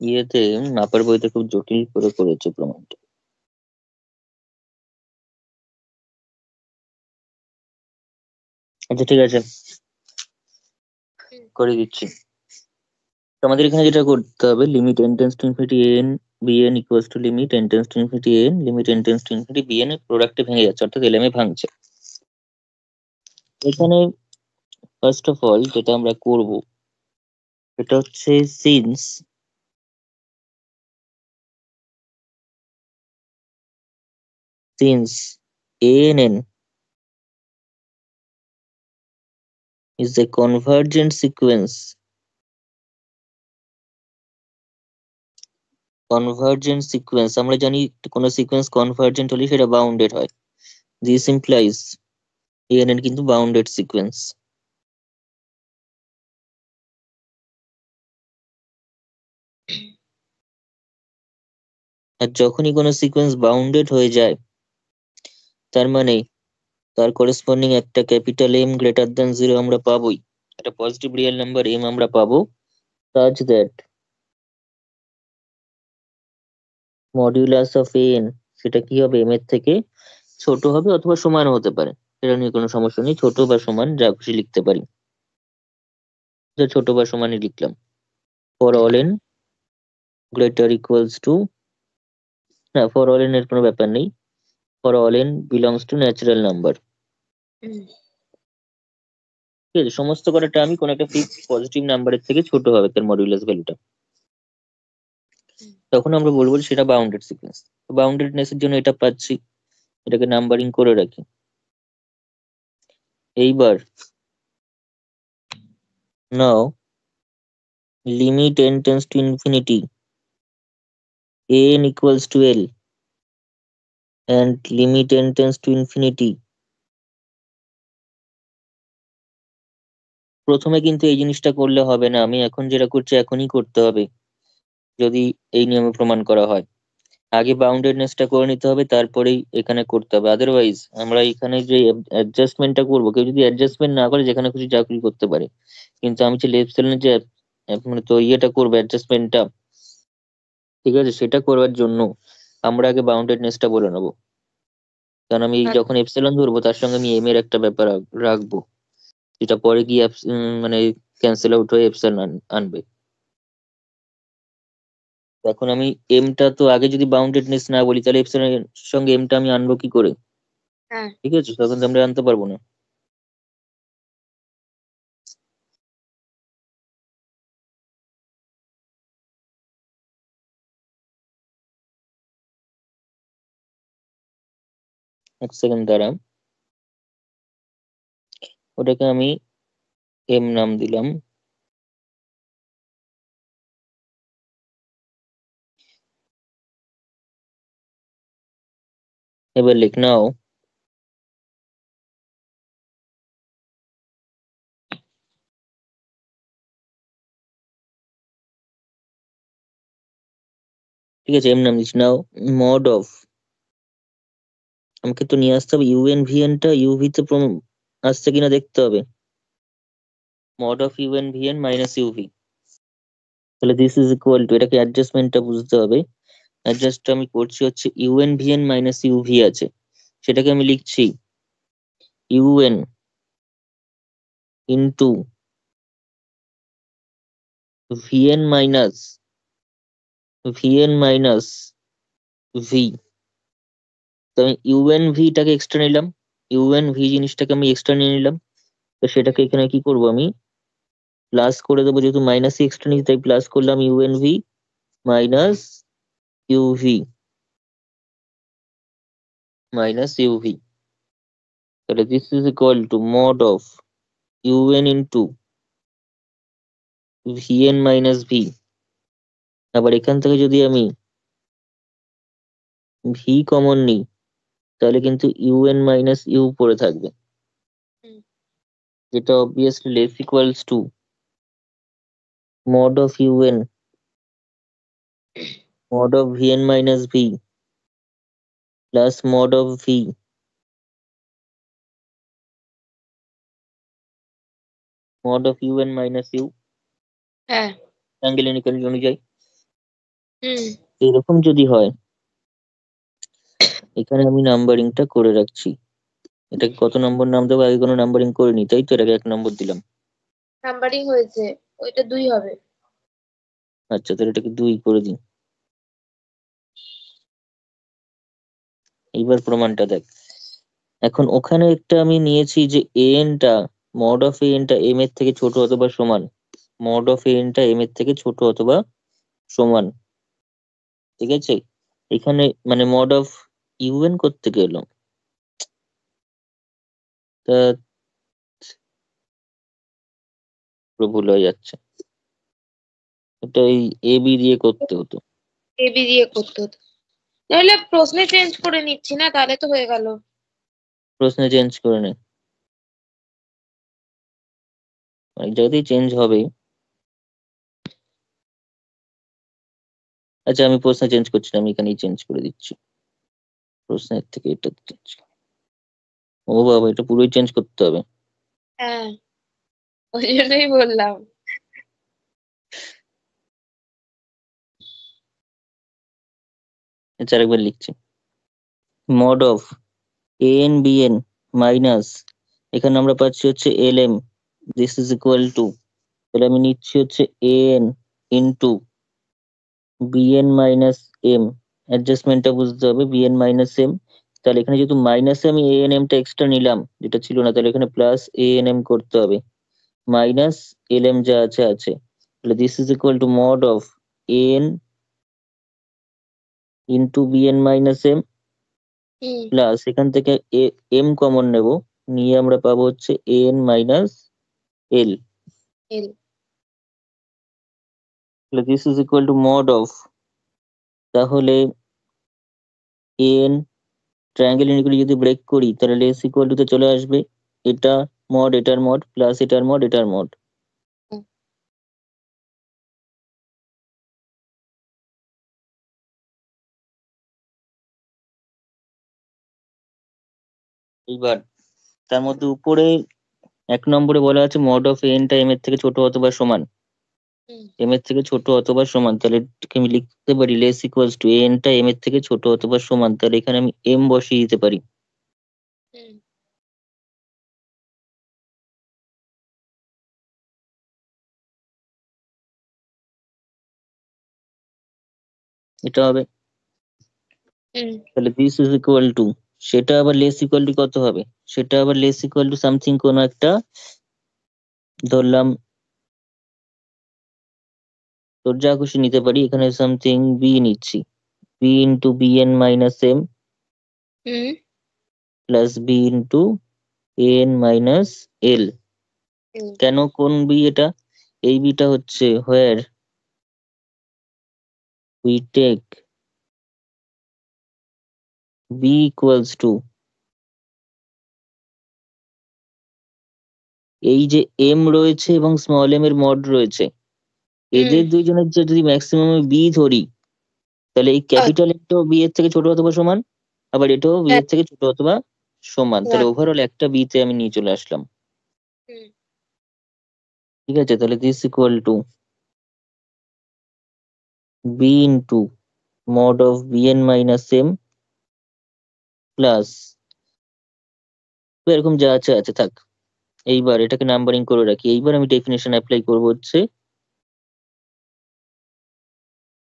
ইয়েতে মাপার বইতে খুব জটিল করে করেছে প্রমাণটা। আচ্ছা ঠিক আছে, করে দিচ্ছি। তো আমাদের এখানে যেটা করতে হবে, limit n tends to infinity n bn equals to limit n tends to infinity n limit n tends to infinity bn এর প্রোডাক্টে ভেঙে যাচ্ছে, অর্থাৎ এলএম এ ভাঙছে। এখানে ফার্স্ট অফ অল যেটা আমরা করব সেটা হচ্ছে since ann is a convergent sequence, আমরা জানি কোনো সিকোয়েন্স কনভার্জেন্ট হলে সেটা বাউন্ডেড হয়। দিস ইমপ্লাইজ ann কিন্তু বাউন্ডেড সিকোয়েন্স। আর যখনই কোনো সিকোয়েন্স বাউন্ডেড হয়ে যায় তার মানে তার করেসপন্ডিং একটা ক্যাপিটাল এম গ্রেটার দ্যান 0 আমরা পাবোই, একটা পজিটিভ রিয়েল নাম্বার এম আমরা পাবো, such that modulus of N সেটা কি হবে, এম এর থেকে ছোট হবে অথবা সমান হতে পারে, সেটা নিয়ে কোনো সমস্যা নেই, ছোট বা সমান যা খুশি লিখতে পারি, যা ছোট বা সমানই লিখলাম। For all n greater equals two, না ফর অল এন এর কোনো ব্যাপার নেই, for all N belongs to natural number. ঠিক আছে, সমস্ত কটা টার্মই কোনো একটা ফিক্সড পজিটিভ নাম্বারের থেকে ছোট হবে তার মডিউলাস ভ্যালুটা, তখন আমরা বলবো যে সেটা বাউন্ডেড সিকোয়েন্স। বাউন্ডেডনেস এর জন্য এটা পাচ্ছি, এটাকে নাম্বারিং করে রাখি। এইবার now limit n tends to infinity an equals to l and limit n tends to infinity, প্রথমে কিন্তু এই জিনিসটা করলে হবে না, আমি এখন যেটা করছি এখনই করতে হবে যদি এই নিয়মে প্রমাণ করা হয়। আগে বাউন্ডেডনেসটা করে নিতে হবে, তারপরেই এখানে করতে হবে, আদারওয়াইজ আমরা এখানে যে অ্যাডজাস্টমেন্টটা করবো, কেউ যদি অ্যাডজাস্টমেন্ট না করে যেখানে খুশি চাকরি করতে পারে, কিন্তু আমি যে লেফট সেলের যে মানে তো ইয়েটা করবো অ্যাডজাস্টমেন্টটা, ঠিক আছে, সেটা করবার জন্য আমরা আগে বাউন্ডেডনেসটা বলে নেবো, কারণ আমি যখন এপসিলন ধরবো তার সঙ্গে আমি এম এর একটা ব্যাপার রাখবো, যেটা পরে গিয়ে মানে ক্যান্সেল আউট হয়ে এপসিলন আনবে। এখন আমি এমটা তো আগে যদি বাউন্ডেডনেস না বলি তাহলে এপসিলনের সঙ্গে এমটা আমি আনবো কি করে? ঠিক আছে, তখন তো আমরা আনতে পারবো না। এক সেকেন্ড দাঁড়া, ওটাকে আমি এম নাম দিলাম। এবার লিখ নাও ঠিক আছে, এম নাম দিচ্ছি, নাও মড অফ, আমাকে তো নিয়ে আসতে হবে ইউএন ভিএন টা ইউভি তে আসছে কিনা দেখতে হবে, mod of UN VN minus u v, তাহলে দিস ইজ ইকুয়াল টু, এটাকে অ্যাডজাস্টমেন্টটা বুঝতে হবে, অ্যাডজাস্ট আমি করছি হচ্ছে ইউএন ভিএন মাইনাস ইউভি আছে, সেটাকে আমি লিখছি UN into v n minus V. তো আমি ইউএন ভিটাকে এক্সট্রা নিলাম, ইউএন ভি জিনিসটাকে আমি এক্সট্রা নিয়ে নিলাম, তো সেটাকে এখানে কি করব আমি প্লাস করে দেবো, যেহেতু মাইনাস এক্সট্রা নিয়েছি তাই প্লাস করলাম u n v minus u v minus u v. তাহলে this is equal to mod of u n into v n minus v. আবার এখান থেকে যদি আমি ভি কমন নিই তাহলে কিন্তু ইউএন মাইনাস ইউ পড়ে থাকবে, যেটা obviously less equals two mod of un mod of vn minus v plus mod of v mod of un minus u হ্যাঁ। অ্যাঙ্গেল ইনইকুয়ালিটি অনুযায়ী। হুম। এরকম যদি হয়, এখানে আমি নাম্বারিংটা করে রাখছি। এটাকে কত নম্বর নাম দেবো, আগে কোনো নাম্বারিং করিনি তাই তো, এটাকে 1 নম্বর দিলাম। নাম্বারিং হয়েছে, ওইটা 2 হবে। আচ্ছা, তাহলে এটাকে 2 করে দিই। এইবার প্রমাণটা দেখ। এখন ওখানে একটা আমি নিয়েছি যে an টা মড অফ an টা m এর থেকে ছোট অথবা সমান, মড অফ an টা m এর থেকে ছোট অথবা সমান, ঠিক আছে। এখানে মানে মড অফ ইউএন করতে গেল, তা পুরো ভুল হয়ে যাচ্ছে। এটা এই এ বি দিয়ে করতে হতো। এবি দিয়ে করতে হতো। তাহলে প্রশ্নে চেঞ্জ করে নিচ্ছি না, তাহলে তো হয়ে গেল। প্রশ্নে চেঞ্জ করে নে, অনেক জায়গাতেই চেঞ্জ হবে। আচ্ছা, আমি প্রশ্নে চেঞ্জ করছি না, আমি এখানেই চেঞ্জ করে দিচ্ছি। প্রশ্নের থেকে এটা চেঞ্জ, ও বাবা, এটা পুরোই চেঞ্জ করতে হবে। হ্যাঁ, ওই জন্যই বললাম। আচ্ছা, আরেকবার লিখছি। Mod of n b n minus, এখানে আমরা পাচ্ছি হচ্ছে l m, this is equal to, তাহলে আমি নিচ্ছি হচ্ছে n into b n minus m, অ্যাডজাস্টমেন্টটা বুঝতে হবে, বিএন মাইনাস এম। তাহলে এখানে যেহেতু মাইনাসে আমি এ এন এমটা এক্সট্রা নিলাম যেটা ছিল না, তাহলে এখানে প্লাস এ এন এম করতে হবে, মাইনাস এল এম যা আছে আছে। তাহলে this is equal to mod of n into b n minus m হুম। প্লাস এখান থেকে এম কমন নেব, নিয়ে আমরা পাবো হচ্ছে এন মাইনাস এল। এল। তাহলে this is equal to mod of, তাহলে এন ট্রায়াঙ্গেল ইনইকুয়ালিটি যদি ব্রেক করি তাহলে লেস ইকুয়াল টু তে চলে আসবে এটা মড এটার মড প্লাস এটার মড এটার মড। হুম। এইবার তার মধ্যে উপরে 1 নম্বরে বলা আছে মড অফ এনটা এম এর থেকে ছোট অথবা সমান, হুম। এম এর থেকে ছোট অথবা সমান, তাহলে এটাকে আমি লিখতে পারি লেস ইকুয়ালস টু এনটা এম এর থেকে ছোট অথবা সমান, তাহলে এখানে আমি এম বসিয়ে দিতে পারি। হুম। এটা হবে, হুম। তাহলে দিস ইজ ইকুয়াল টু, সেটা আবার লেস ইকুয়াল টু কত হবে, সেটা আবার লেস ইকুয়াল টু সামথিং কোন একটা, ধরলাম তোর যা খুশি নিতে পারি, এখানে সামথিং বি নিচ্ছি, b into b n minus m হুম। Plus b into n minus l. হুম। কেন, কোন বি এটা, এই বিটা হচ্ছে where we take b equals to, এই যে এম রয়েছে এবং স্মল এম এর মড রয়েছে, হুম। এদের দুইজনের যে যদি ম্যাক্সিমাম বি ধরি তাহলে এই ক্যাপিটাল এটাও বি এর থেকে ছোট অথবা সমান, আবার এটাও বি হ্যাঁ। এর থেকে ছোট অথবা সমান, তাহলে হ্যাঁ। ওভারঅল একটা বি তে আমি নিয়ে চলে আসলাম। হুম। ঠিক আছে, তাহলে this equal to b into mod of BN minus m plus, এরকম যা আছে আছে থাক। এইবার এটাকে নাম্বারিং করে রাখি, এইবার আমি ডেফিনেশন অ্যাপ্লাই করবো হচ্ছে,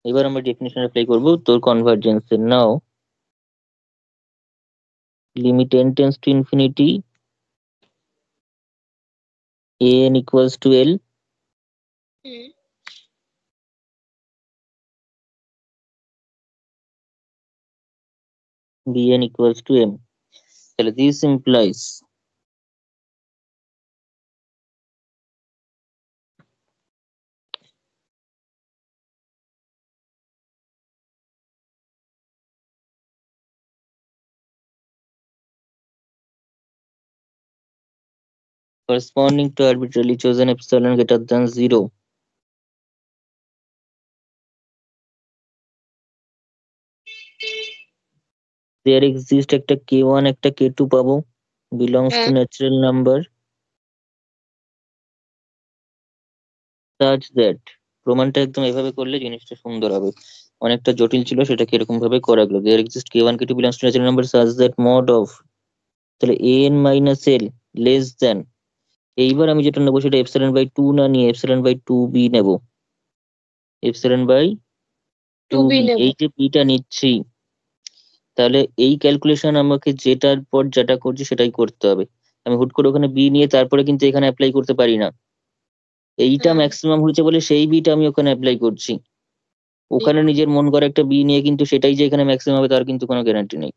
এবার আমরা ডেফিনেশন অ্যাপ্লাই করবো তোর কনভার্জেন্স এর। নাও limit n tends to infinity, an equals to L, hmm bn equals to m. তাহলে this implies corresponding to arbitrarily chosen epsilon greater than 0, there exists একটা k1 একটা k2 পাবো, belongs to হ্যাঁ natural number such that, প্রমাণটা একদম এভাবে করলে জিনিসটা সুন্দর হবে, অনেকটা জটিল ছিল, সেটাকে এরকম ভাবে করা গেল। there exists k1 k2 belongs to natural number such that mod of, তাহলে an minus l less than, এইবার আমি যেটা নেবো সেটা এপসিলন বাই 2 না নিয়ে এপসিলন বাই 2b নেব, epsilon by two 2b, B নেব। এই যে bটা নিচ্ছি, তাহলে এই ক্যালকুলেশন আমাকে যেটার পর যেটা করছি সেটাই করতে হবে। আমি হুট করে ওখানে বি নিয়ে তারপরে কিন্তু এখানে অ্যাপ্লাই করতে পারি না। এইটা হুম ম্যাক্সিমাম হয়েছে বলে সেই বিটা আমি ওখানে অ্যাপ্লাই করছি। ঠিক। ওখানে নিজের মন করা একটা বি নিয়ে কিন্তু সেটাই যে এখানে ম্যাক্সিমাম হবে তার কিন্তু কোনো গ্যারান্টি নেই।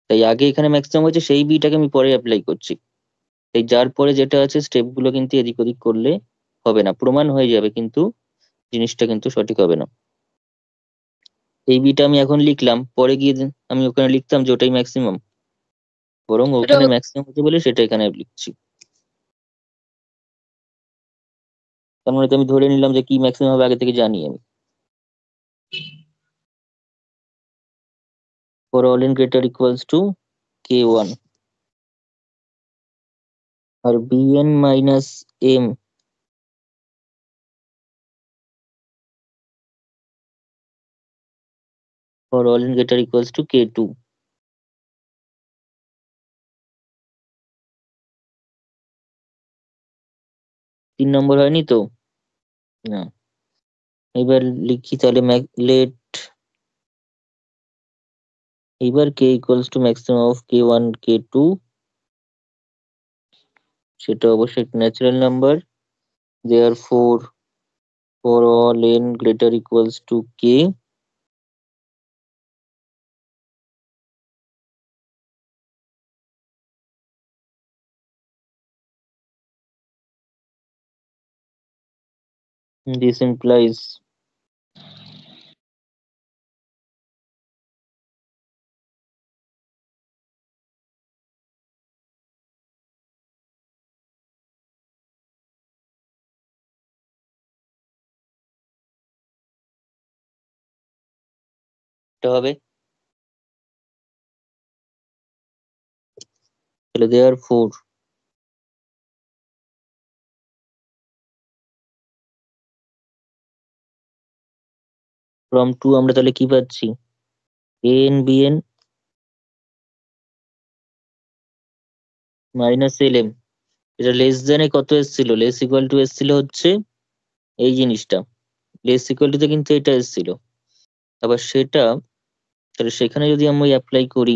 তাই আগে এখানে ম্যাক্সিমাম হয়েছে সেই বিটাকে আমি পরে অ্যাপ্লাই করছি। তাই যার পরে যেটা আছে স্টেপ গুলো কিন্তু এদিক ওদিক করলে হবে না, প্রমাণ হয়ে যাবে কিন্তু জিনিসটা কিন্তু সঠিক হবে না। এই বিটা আমি এখন লিখলাম, পরে গিয়ে আমি ওখানে লিখতাম যে ওটাই ম্যাক্সিমাম, বরং ওটা ওখানে ম্যাক্সিমাম হচ্ছে বলে সেটা এখানে লিখছি। তার মানে তো আমি ধরে নিলাম যে কি ম্যাক্সিমাম হবে আগে থেকে জানি আমি। for all n greater equals to k1 R bn minus m for all n greater equals to k2। 3 নম্বর হয়নি তো? না। এবার লিখি তাহলে লেট, এবার k equals to maximum of k1 k2, সেটা অবশ্যই natural number, therefore for all n greater equals to k, this implies এটা হবে, তাহলে therefore from 2 আমরা তাহলে কি পাচ্ছি, an bn মাইনাস lm, এটা লেস দেন কত এসেছিল, লেস ইকুয়াল টু এসেছিল হচ্ছে এই জিনিসটা, লেস ইকুয়াল টু তে কিন্তু এটা এসেছিল। আবার সেটা, তাহলে সেখানে যদি আমি অ্যাপ্লাই করি,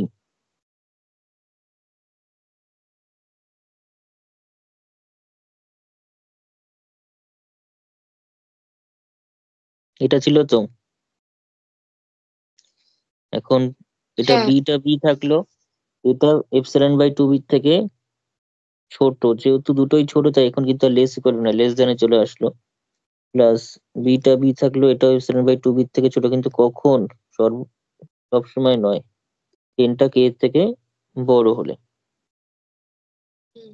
এটা ছিল তো, এখন এটা হ্যাঁ বিটা বি থাকলো, এটা এপসিলন বাই 2 বি থেকে ছোট, যেহেতু দুটোই ছোট তাই এখন কিন্তু লেস ইকুয়াল না, লেস দেনে চলে আসলো, প্লাস বিটা বি থাকলো, এটা এপসিলন বাই 2 বি থেকে ছোট, কিন্তু কখন, সবসময় নয়, টেনটা কে এর থেকে বড় হলে। হুম,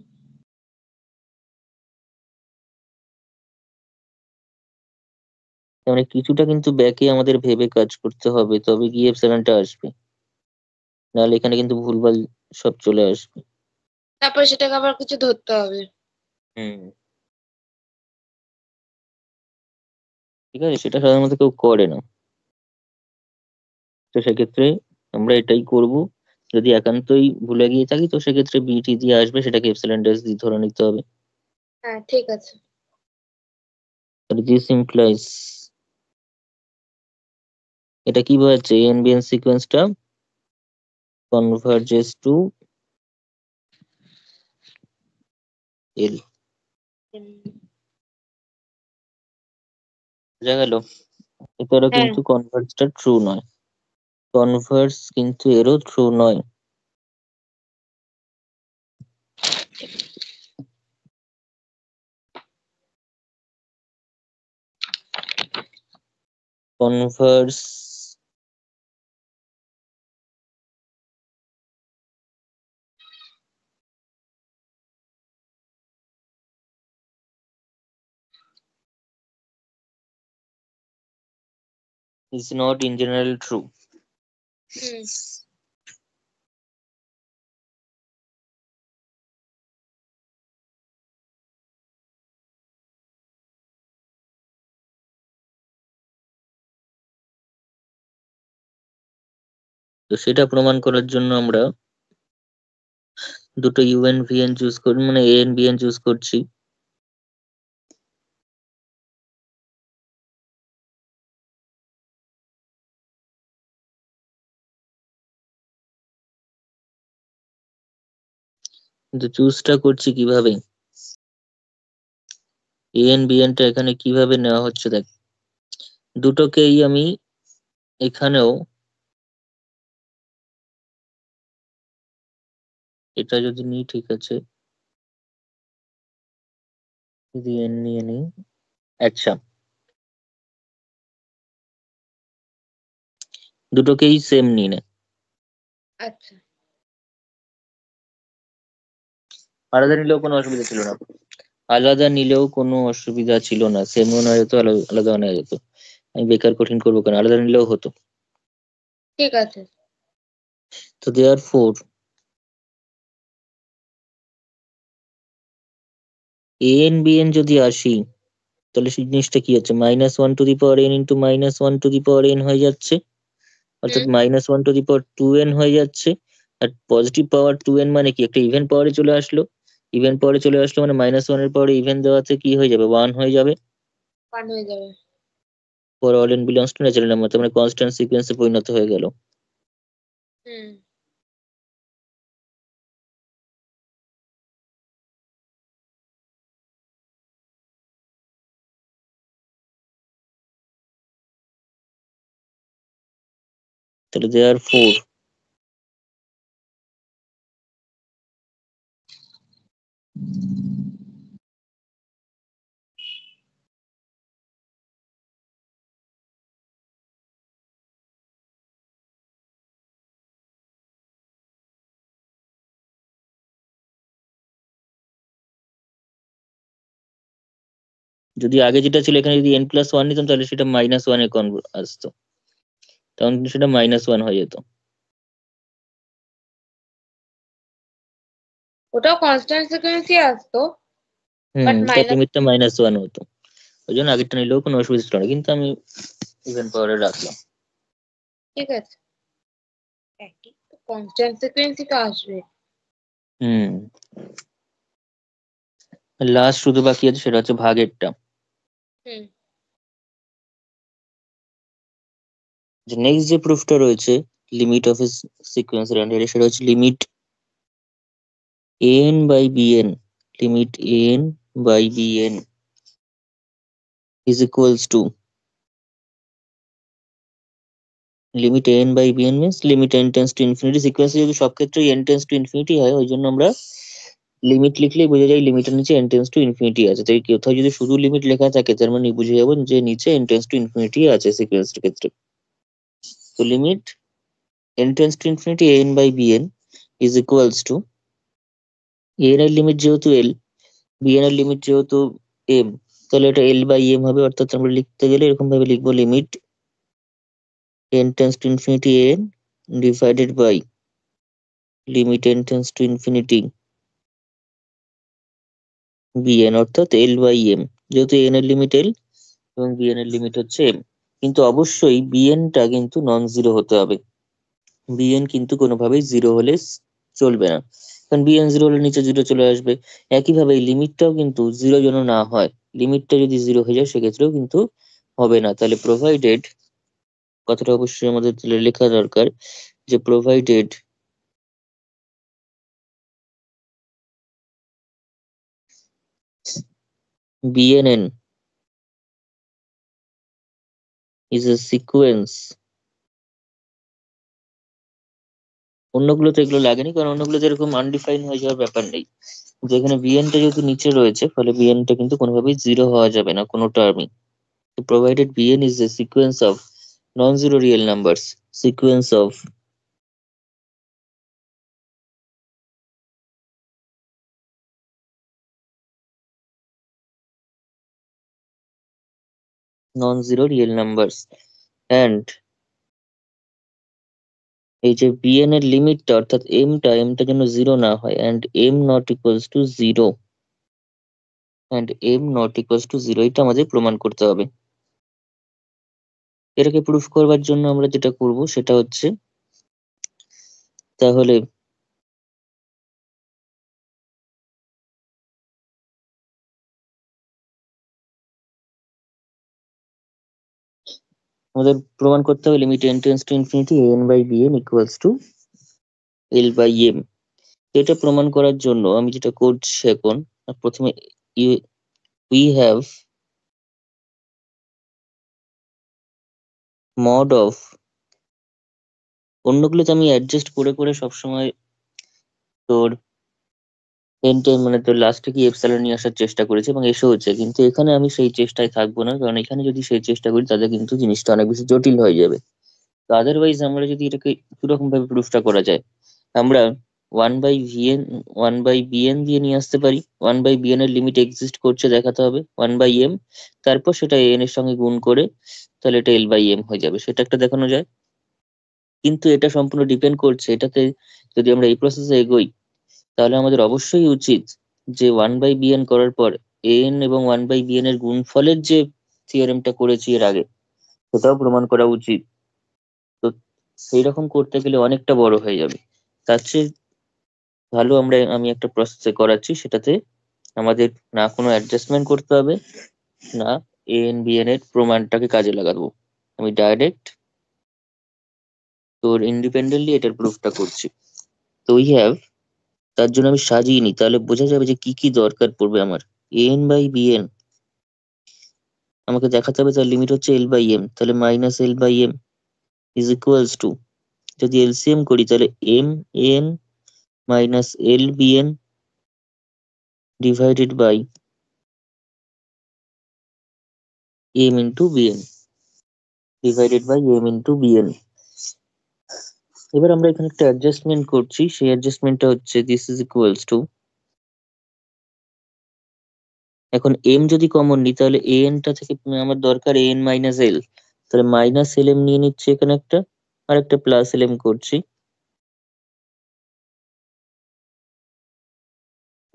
মানে কিছুটা কিন্তু ব্যাকে আমাদের ভেবে কাজ করতে হবে, তবে গিয়ে এপসিলনটা আসবে, নাহলে এখানে কিন্তু ভুলভাল সব চলে আসবে। তারপর সেটাকে আবার কিছু ধরতে হবে। হুম, ঠিক আছে, সেটা সাধারণত কেউ করে না। তো সেক্ষেত্রে আমরা এটাই করব, যদি একান্তই ভুলে গিয়ে থাকি তো সেক্ষেত্রে বিটি দিয়ে আসবে, সেটাকে এপসিলন ড্যাশ দিয়ে ধরে নিতে হবে। হ্যাঁ ঠিক আছে। তাহলে দিস ইমপ্লাইজ, এটা কি বোঝাচ্ছে এন বিএন সিকোয়েন্সটা converges to L বোঝা গেল? এটারও হ্যাঁ কিন্তু কনভার্সটা ট্রু নয়, কনভার্স কিন্তু এরও ট্রু নয়। converse is not in general true. হুম তো সেটা প্রমাণ করার জন্য আমরা দুটো ইউএন ভিএন চুজ করি, মানে এ এন বিএন চুজ করছি। কিন্তু চুজটা করছি কিভাবে, এ এন বিএনটা এখানে কিভাবে নেওয়া হচ্ছে দেখ, দুটোকেই আমি এখানেও এটা যদি নিই, ঠিক আছে, যদি এন নিয়ে নিই, আচ্ছা দুটোকেই সেম নিয়ে নে, আচ্ছা আলাদা নিলেও কোনো অসুবিধা ছিল না, আলাদা নিলেও কোনো অসুবিধা ছিল না, সেম নেওয়া যেত, আলাদা নেওয়া যেত, আমি বেকার কঠিন করবো কেন, আলাদা নিলেও হতো। ঠিক আছে তো therefore a n b n যদি আসি, তাহলে সেই জিনিসটা কি হচ্ছে, -1 to the power n into -1 to the power n হয়ে যাচ্ছে, অর্থাৎ হুম -1 to the power 2n হয়ে যাচ্ছে। আর পজিটিভ পাওয়ার 2n মানে কি, একটা ইভেন পাওয়ারে চলে আসলো, ইভেন পাওয়ারে চলে আসলো মানে -1 এর পাওয়ারে ইভেন দেওয়াতে কি হয়ে যাবে, 1 হয়ে যাবে। 1 হয়ে যাবে for all n belongs to natural number, তার মানে কনস্ট্যান্ট সিকোয়েন্সে পরিণত হয়ে গেল। হুম তাহলে দেয়ার ফোর যদি আগে যেটা ছিল এখানে যদি n+1 নিতাম তাহলে সেটা -1 এ আসতো, তখন কিন্তু সেটা -1 হয়ে যেত। ওটাও কনস্ট্যান্ট সিকোয়েন্সই আসতো বাট তার মাইনাস লিমিটটা -1 হতো, ওই জন্য আগেরটা নিলেও কোনো অসুবিধা ছিল না, কিন্তু আমি ইভেন পাওয়ারে রাখলাম। ঠিক আছে একই তো কনস্ট্যান্ট সিকোয়েন্সই তো আসবে হুম লাস্ট শুধু বাকি আছে, সেটা হচ্ছে ভাগেরটা। হুম যে নেক্সট যে প্রুফটা রয়েছে লিমিট অফ এ সিকোয়েন্সের আন্ডারে, সেটা হচ্ছে limit an by bn, limit an by bn is equals to limit an by bn means limit n tends to infinity, সিকোয়েন্সে যদি সব ক্ষেত্রে n tends to infinity হয়, ওই জন্য আমরা লিমিট লিখলেই বোঝা যায় লিমিটের নিচে n tends to infinity আছে, তাই কোথাও যদি শুধু লিমিট লেখা থাকে তার মানে বুঝে যাবো যে নিচে n tends to infinity আছে সিকোয়েন্সের ক্ষেত্রে। তো limit n tends to infinity an by bn is equals to an এর লিমিট যেহেতু l, bn এর লিমিট যেহেতু m, তাহলে এটা l বাই m হবে, অর্থাৎ আমরা লিখতে গেলে এরকম ভাবে লিখবো limit n tends to infinity an divided by limit n tends to infinity bn, অর্থাৎ l বাই m, যেহেতু n এর লিমিট l এবং bn এর লিমিট হচ্ছে m। কিন্তু অবশ্যই bn টা কিন্তু নন জিরো হতে হবে, bn কিন্তু কোনোভাবেই জিরো হলে চলবে না, কারণ bn জিরো হলে নিচে জিরো চলে আসবে। একইভাবে এই লিমিটটাও কিন্তু জিরো যেন না হয়, লিমিটটা যদি জিরো হয়ে যায় সেক্ষেত্রেও কিন্তু হবে না। তাহলে প্রোভাইডেড, কথাটা অবশ্যই আমাদের তাহলে লেখা দরকার, যে provided bnn is a sequence, অন্যগুলোতে এগুলো লাগেনি কারণ অন্যগুলোতে এরকম আনডিফাইন হয়ে যাওয়ার ব্যাপার নেই। যেখানে বিএনটা যেহেতু নিচে রয়েছে ফলে বিএনটা কিন্তু কোনোভাবেই জিরো হওয়া যাবে না কোনো টার্মই। Provided b n is a sequence of non zero real numbers, sequence of non-zero real numbers and এই যে bn এর লিমিটটা অর্থাৎ m টা যেন জিরো না হয় and m not equals to zero and m not equals to zero এটা আমাদের প্রমাণ করতে হবে। এটাকে প্রুফ করবার জন্য আমরা যেটা করব সেটা হচ্ছে তাহলে আমাদের প্রমাণ করতে হবে limit n tends to infinity an by bn equals to l by m। এটা প্রমাণ করার জন্য আমি যেটা করছি এখন প্রথমে we have mod of, অন্যগুলোতে আমি অ্যাডজাস্ট করে করে সবসময় তোর মানে তোর লাস্টে কি এপসাইলন নিয়ে আসার চেষ্টা করেছে এবং এসে হচ্ছে, কিন্তু এখানে আমি সেই চেষ্টায় থাকবো না কারণ এখানে যদি সেই চেষ্টা করি তাহলে কিন্তু জিনিসটা অনেক বেশি জটিল হয়ে যাবে। তো আদারওয়াইজ আমরা যদি এটাকে দুরকম ভাবে প্রুফটা করা যায়, আমরা ওয়ান বাই বিএন দিয়ে নিয়ে আসতে পারি। ওয়ান বাই বিএন এর লিমিট এক্সিস্ট করছে দেখাতে হবে ওয়ান বাই এম, তারপর সেটা এন এর সঙ্গে গুণ করে তাহলে এটা এল বাই এম হয়ে যাবে, সেটা একটা দেখানো যায়। কিন্তু এটা সম্পূর্ণ ডিপেন্ড করছে এটাতে, যদি আমরা এই প্রসেসে এগোই তাহলে আমাদের অবশ্যই উচিত যে ওয়ান বাই বিএন করার পর এন এবং ওয়ান বাই বিএন এর গুণফলের যে থিওরেমটা করেছি এর আগে সেটাও প্রমাণ করা উচিত। তো সেই রকম করতে গেলে অনেকটা বড় হয়ে যাবে, তার চেয়ে ভালো আমি একটা প্রসেসে করাচ্ছি সেটাতে আমাদের না কোনো অ্যাডজাস্টমেন্ট করতে হবে না এন বিএন এর প্রমাণটাকে কাজে লাগাবো, আমি ডাইরেক্ট তোর ইন্ডিপেন্ডেন্টলি এটার প্রুফটা করছি। তো উই হ্যাভ, তার জন্য আমি সাজিয়ে নিই তাহলে বোঝা যাবে যে কি কি দরকার পড়বে আমার। এন বাই বিএন আমাকে দেখাতে হবে তার লিমিট হচ্ছে এল বাই এম, তাহলে minus l by m is equals to, যদি এলসিএম করি তাহলে m n minus l b n divided by M into b n divided by M into BN. এবার আমরা এখানে একটা অ্যাডজাস্টমেন্ট করছি, সেই অ্যাডজাস্টমেন্টটা হচ্ছে দিস ইজ ইকুয়ালস টু, এখন এম যদি কমন নিই তাহলে এন টা থেকে আমার দরকার এন মাইনাস এল, তাহলে মাইনাস এল এম নিয়ে নিচ্ছি এখানে একটা, আর একটা প্লাস এল এম করছি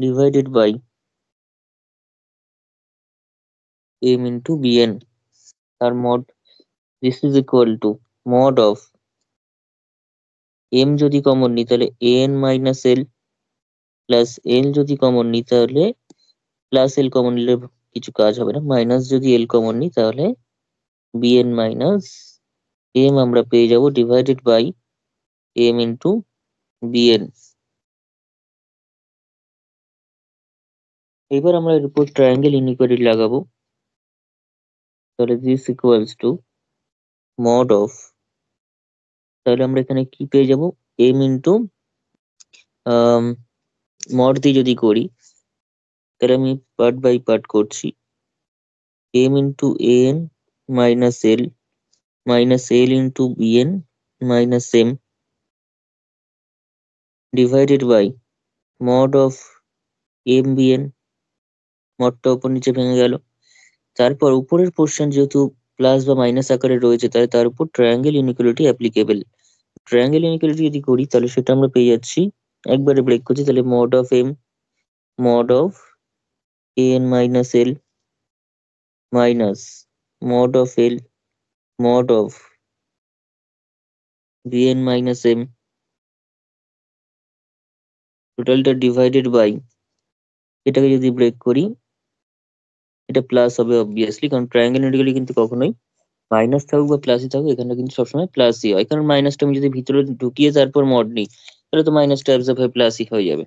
divided by M into BN, আর mod this is equal to mod of M যদি কমন নিই তাহলে এন মাইনাস এল প্লাস এল যদি কমন নিই তাহলে প্লাস এল কমন নিলে কিছু কাজ হবে না, মাইনাস যদি এল কমন নিই তাহলে বিএন মাইনাস এম আমরা পেয়ে যাব divided by M into BN. এবার আমরা এর উপর ট্রায়াঙ্গেল ইনইকুয়ালিটি লাগাবো, তাহলে this equals to mod of, তাহলে আমরা এখানে কি পেয়ে যাব এম ইন্টু মড দিয়ে যদি করি তাহলে আমি পার্ট বাই পার্ট করছি, m into n minus l into b n minus m divided by mod of m b n, মডটা উপর নিচে ভেঙে গেল। তারপর উপরের পোর্শন যেহেতু প্লাস বা মাইনাস আকারে রয়েছে তাহলে তার উপর triangle inequality applicable. Triangle inequality যদি করি তাহলে সেটা আমরা পেয়ে যাচ্ছি, একবারে ব্রেক করছি তাহলে mod of M mod of N minus L minus mod of L mod of BN minus M, টোটালটা ডিভাইডেড বাই, এটাকে যদি ব্রেক করি এটা প্লাস হবে অবভিয়াসলি, কারণ ট্রায়াঙ্গেল ইনইকুয়ালিটি কিন্তু কখনোই মাইনাস থাকুক বা প্লাসই থাকুক এখানে কিন্তু সবসময় প্লাসই হয়, কারণ মাইনাসটা আমি যদি ভিতরে ঢুকিয়ে তারপর মড নিই তাহলে তো মাইনাসটা অ্যাবজর্ব হয়ে প্লাসই হয়ে যাবে।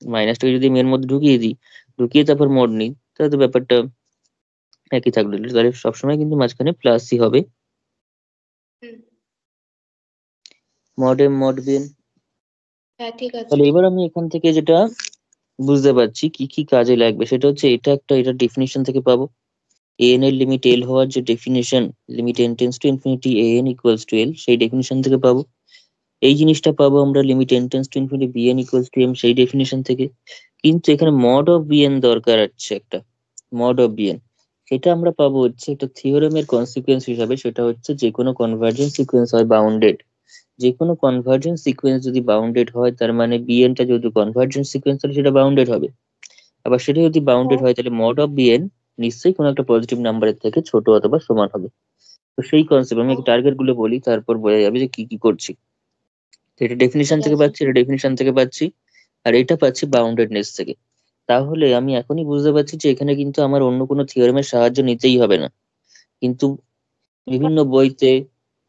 মাইনাসটাকে যদি আমি এর মধ্যে ঢুকিয়ে দিই, ঢুকিয়ে তারপর মড নিই তাহলে তো ব্যাপারটা একই থাকলো, তাহলে সবসময় কিন্তু মাঝখানে প্লাসই হবে। Mod M mod BN. হ্যাঁ ঠিক আছে। তাহলে এবার আমি এখান থেকে যেটা বুঝতে পারছি কি কি কাজে লাগবে, সেটা হচ্ছে এটা ডেফিনিশন থেকে পাবো। এন এর লিমিট এল হওয়ার যে definition, limit n tends to infinity a n equals to l, সেই ডেফিনিশন থেকে পাবো। এই জিনিসটা পাবো আমরা limit n tends to infinity b n equals to m, সেই ডেফিনিশন থেকে। কিন্তু এখানে মড অফ বিএন দরকার আছে একটা, মড অফ বিএন। সেটা আমরা পাবো হচ্ছে একটা থিওরেমের কনসিকুয়েন্স হিসাবে, সেটা হচ্ছে যে কোনো কনভার্জেন্স সিকোয়েন্স হয় বাউন্ডেড। যে কোনো কনভার্জেন্স সিকোয়েন্স যদি বাউন্ডেড হয়, তার মানে বিএনটা যেহেতু কনভার্জেন্স সিকোয়েন্স, তাহলে সেটা বাউন্ডেড হবে। আবার সেটা যদি বাউন্ডেড হ্যাঁ হয়, তাহলে মড অফ বিএন নিশ্চয়ই কোনো একটা পজিটিভ নাম্বারের থেকে ছোট অথবা সমান হবে। তো সেই কনসেপ্ট আমি হ্যাঁ, টার্গেট গুলো বলি, তারপর বোঝা যাবে যে কি কি করছি। তো এটা ডেফিনিশন ঠিক থেকে আছে। পাচ্ছি, এটা ডেফিনিশন থেকে পাচ্ছি, আর এটা পাচ্ছি বাউন্ডেডনেস থেকে। তাহলে আমি এখনই বুঝতে পারছি যে এখানে কিন্তু আমার অন্য কোনো থিওরেমের সাহায্য নিতেই হবে না। কিন্তু বিভিন্ন বইতে,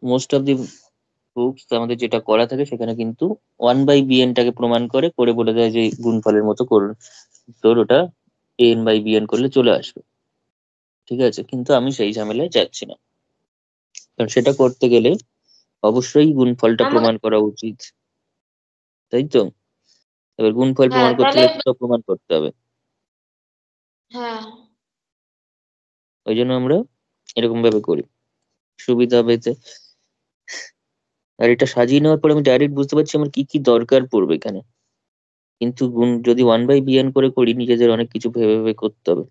মোস্ট অফ দি বুকস আমাদের যেটা করা থাকে, সেখানে কিন্তু 1/bnটাকে প্রমাণ করে করে বলে দেয় যে গুণফলের মতো করুন, তোর ওটা an/bn করলে চলে আসবে। ঠিক আছে, কিন্তু আমি সেই ঝামেলায় যাচ্ছি না, কারণ সেটা করতে গেলে অবশ্যই গুণফলটা আমার প্রমাণ করা উচিত, তাই তো? এবার গুণফল হ্যাঁ প্রমাণ করতে তাহলে গেলে সেটাও প্রমাণ করতে হবে। হ্যাঁ ওই জন্য আমরা এরকম ভাবে করি, সুবিধা হবে এতে। আর এটা সাজিয়ে নেওয়ার পর আমি ডাইরেক্ট বুঝতে পারছি আমার কি কি দরকার পড়বে এখানে। কিন্তু গুণ যদি 1/bn করে করি, নিজেদের অনেক কিছু ভেবে ভেবে করতে হবে।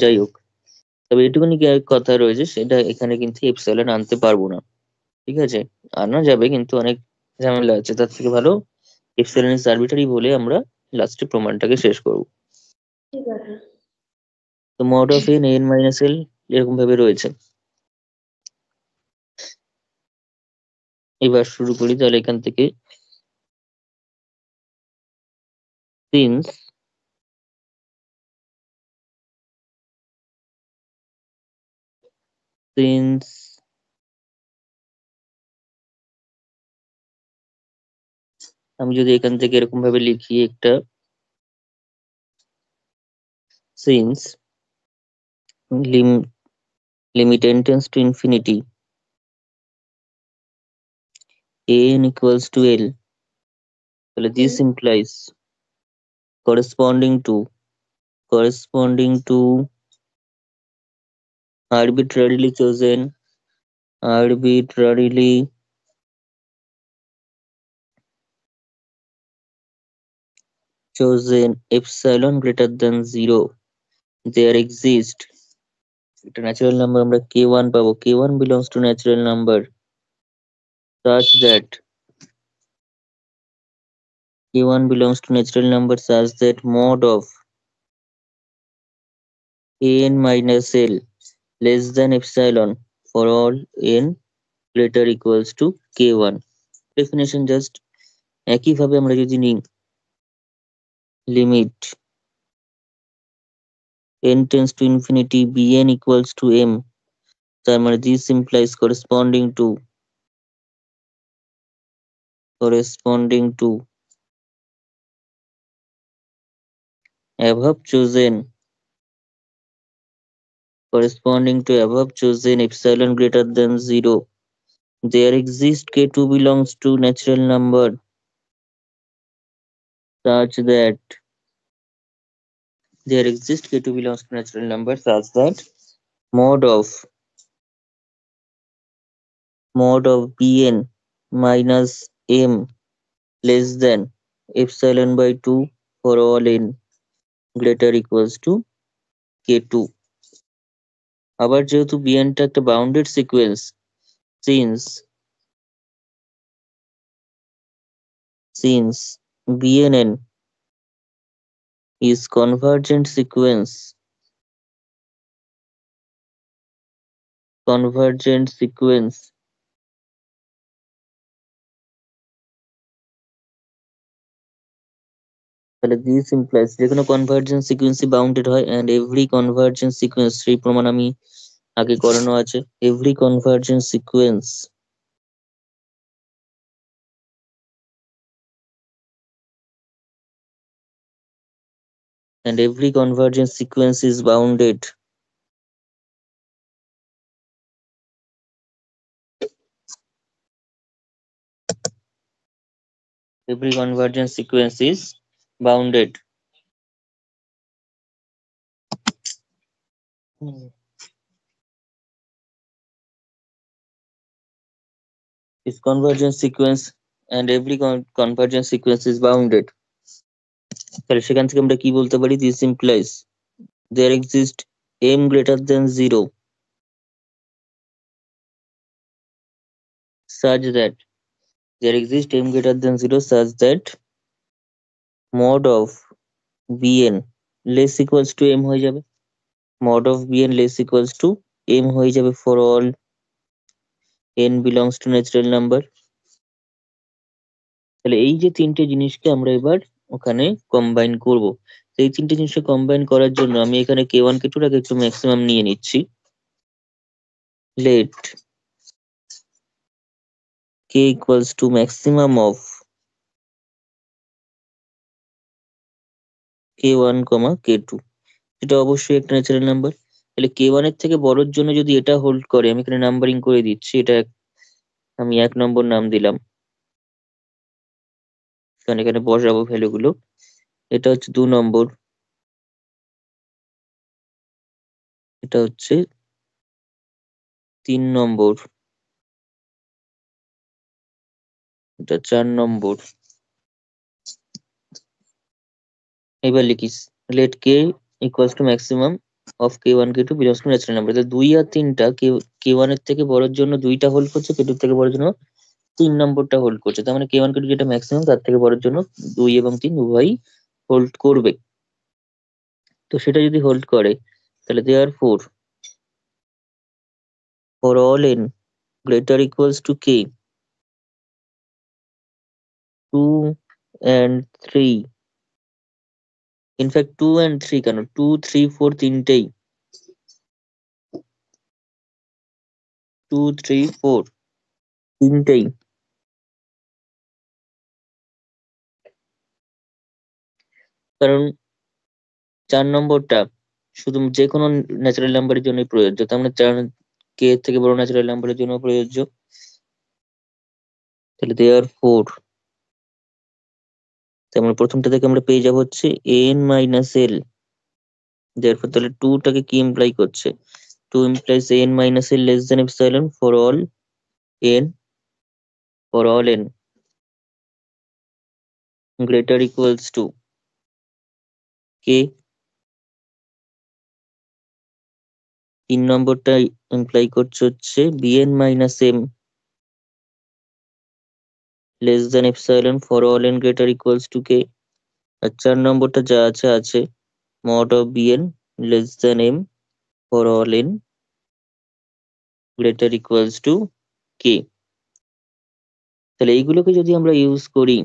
যাই হোক, তবে এটুকুনি কি এক কথা রয়েছে, সেটা এখানে কিন্তু এপসাইলন আনতে পারবো না। ঠিক আছে, আনা যাবে কিন্তু অনেক ঝামেলা আছে, তার থেকে ভালো এপসাইলন ইজ আরবিটারি বলে আমরা লাস্টে প্রমাণটাকে শেষ করব। ঠিক আছে। তো mod of n n minus l এরকম ভাবে রয়েছে। এবার শুরু করি তাহলে এখান থেকে। সিন্স সিন্স আমি যদি এখান থেকে এরকম ভাবে লিখি একটা, since lim limit n tends to infinity an equals to l, তাহলে this hmm implies corresponding to arbitrarily arbitrarily chosen epsilon greater than 0, there exist একটা ন্যাচারাল নাম্বার আমরা k1 পাবো, k1 belongs to natural number such that mod of an minus l less than epsilon for all n greater equals to k1। Definition just একইভাবে আমরা যদি নিই, limit n tends to infinity bn equals to m, তার মানে this implies corresponding to above chosen epsilon greater than 0, there exists k2 belongs to natural number such that mod of bn minus m less than epsilon by 2 for all n greater equals to k2। আবার যেহেতু bn টা একটা bounded sequence, since bnn is convergent sequence, তাহলে this implies যে কোনো convergence সিকোয়েন্সই bounded হয়, and every convergent sequence, সেই প্রমাণ আমি আগে করানো আছে, every convergent sequence is bounded every convergence sequence is bounded. This convergence sequence and every convergence sequence is bounded. তাহলে সেখান থেকে আমরা কি বলতে পারি? This implies there exists m greater than 0 such that there exists m greater than 0 such that mod of bn less equals to m হয়ে যাবে, mod of bn less equals to m হয়ে যাবে for all n belongs to natural number. তাহলে এই যে তিনটে জিনিসকে আমরা এবার ওখানে কম্বাইন করব। এই তিনটে জিনিসকে কম্বাইন করার জন্য আমি এখানে k1 k2 টাকে একটু ম্যাক্সিমাম নিয়ে নিচ্ছি। let k equals to maximum of k1, k2, এটা অবশ্যই একটা ন্যাচারাল নাম্বার। তাহলে k1 এর থেকে বড়র জন্য যদি এটা হোল্ড করে, আমি এখানে নাম্বারিং করে দিচ্ছি, এটা আমি 1 নম্বর নাম দিলাম, কারণ এখানে বসাবো ভ্যালুগুলো। এটা হচ্ছে 2 নম্বর, এটা হচ্ছে 3 নম্বর, এটা 4 নম্বর। এবার লিখিস let k equals to maximum of k1 k2 belongs to natural number। তাহলে 2 আর 3টা k1 এর থেকে বড়র জন্য 2টা হোল্ড করছে, k2 এর থেকে বড়র জন্য 3 নম্বরটা হোল্ড করছে। তার মানে k1 k2 যেটা ম্যাক্সিমাম তার থেকে বড়র জন্য 2 এবং 3 উভয়ই হোল্ড করবে। তো সেটা যদি হোল্ড করে তাহলে therefore for all n greater equals to k 2 and 3, in fact 2 and 3 কেন, 2 3 4 তিনটেই, 2 3 4 তিনটেই, কারণ 4 নম্বরটা শুধু যে কোনো ন্যাচারাল নাম্বারের জন্যই প্রযোজ্য, তার মানে 4 k এর থেকে বড় ন্যাচারাল নাম্বারের জন্য প্রযোজ্য। তাহলে therefore তার মানে প্রথমটা থেকে আমরা পেয়ে যাব হচ্ছে n minus l, therefore তাহলে 2 টাকে কি ইমপ্লাই করছে? 2 implies n minus l less than epsilon for all n greater equals to k। 3 নম্বরটা ইমপ্লাই করছে হচ্ছে bn minus m less than epsilon for all n greater equals to k। আর 4 নম্বরটা যা আছে আছে mod of bn less than m for all n greater equals to k। তাহলে এইগুলোকে যদি আমরা ইউজ করি,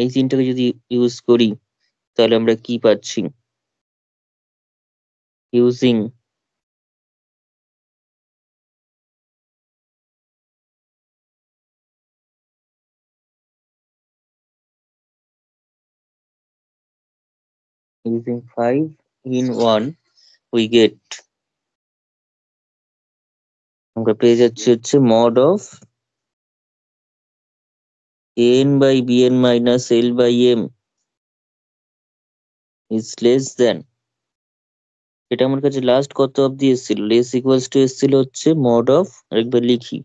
এই তিনটাকে যদি ইউজ করি তাহলে আমরা কি পাচ্ছি? Using using 5 in 1 we get, আমরা পেয়ে যাচ্ছি হচ্ছে mod of n by bn minus l by m is less than, এটা আমার কাছে লাস্ট কত অবধি এসেছিল? লেস ইকুয়ালস টু এসেছিল হচ্ছে mod of, আরেকবার লিখি,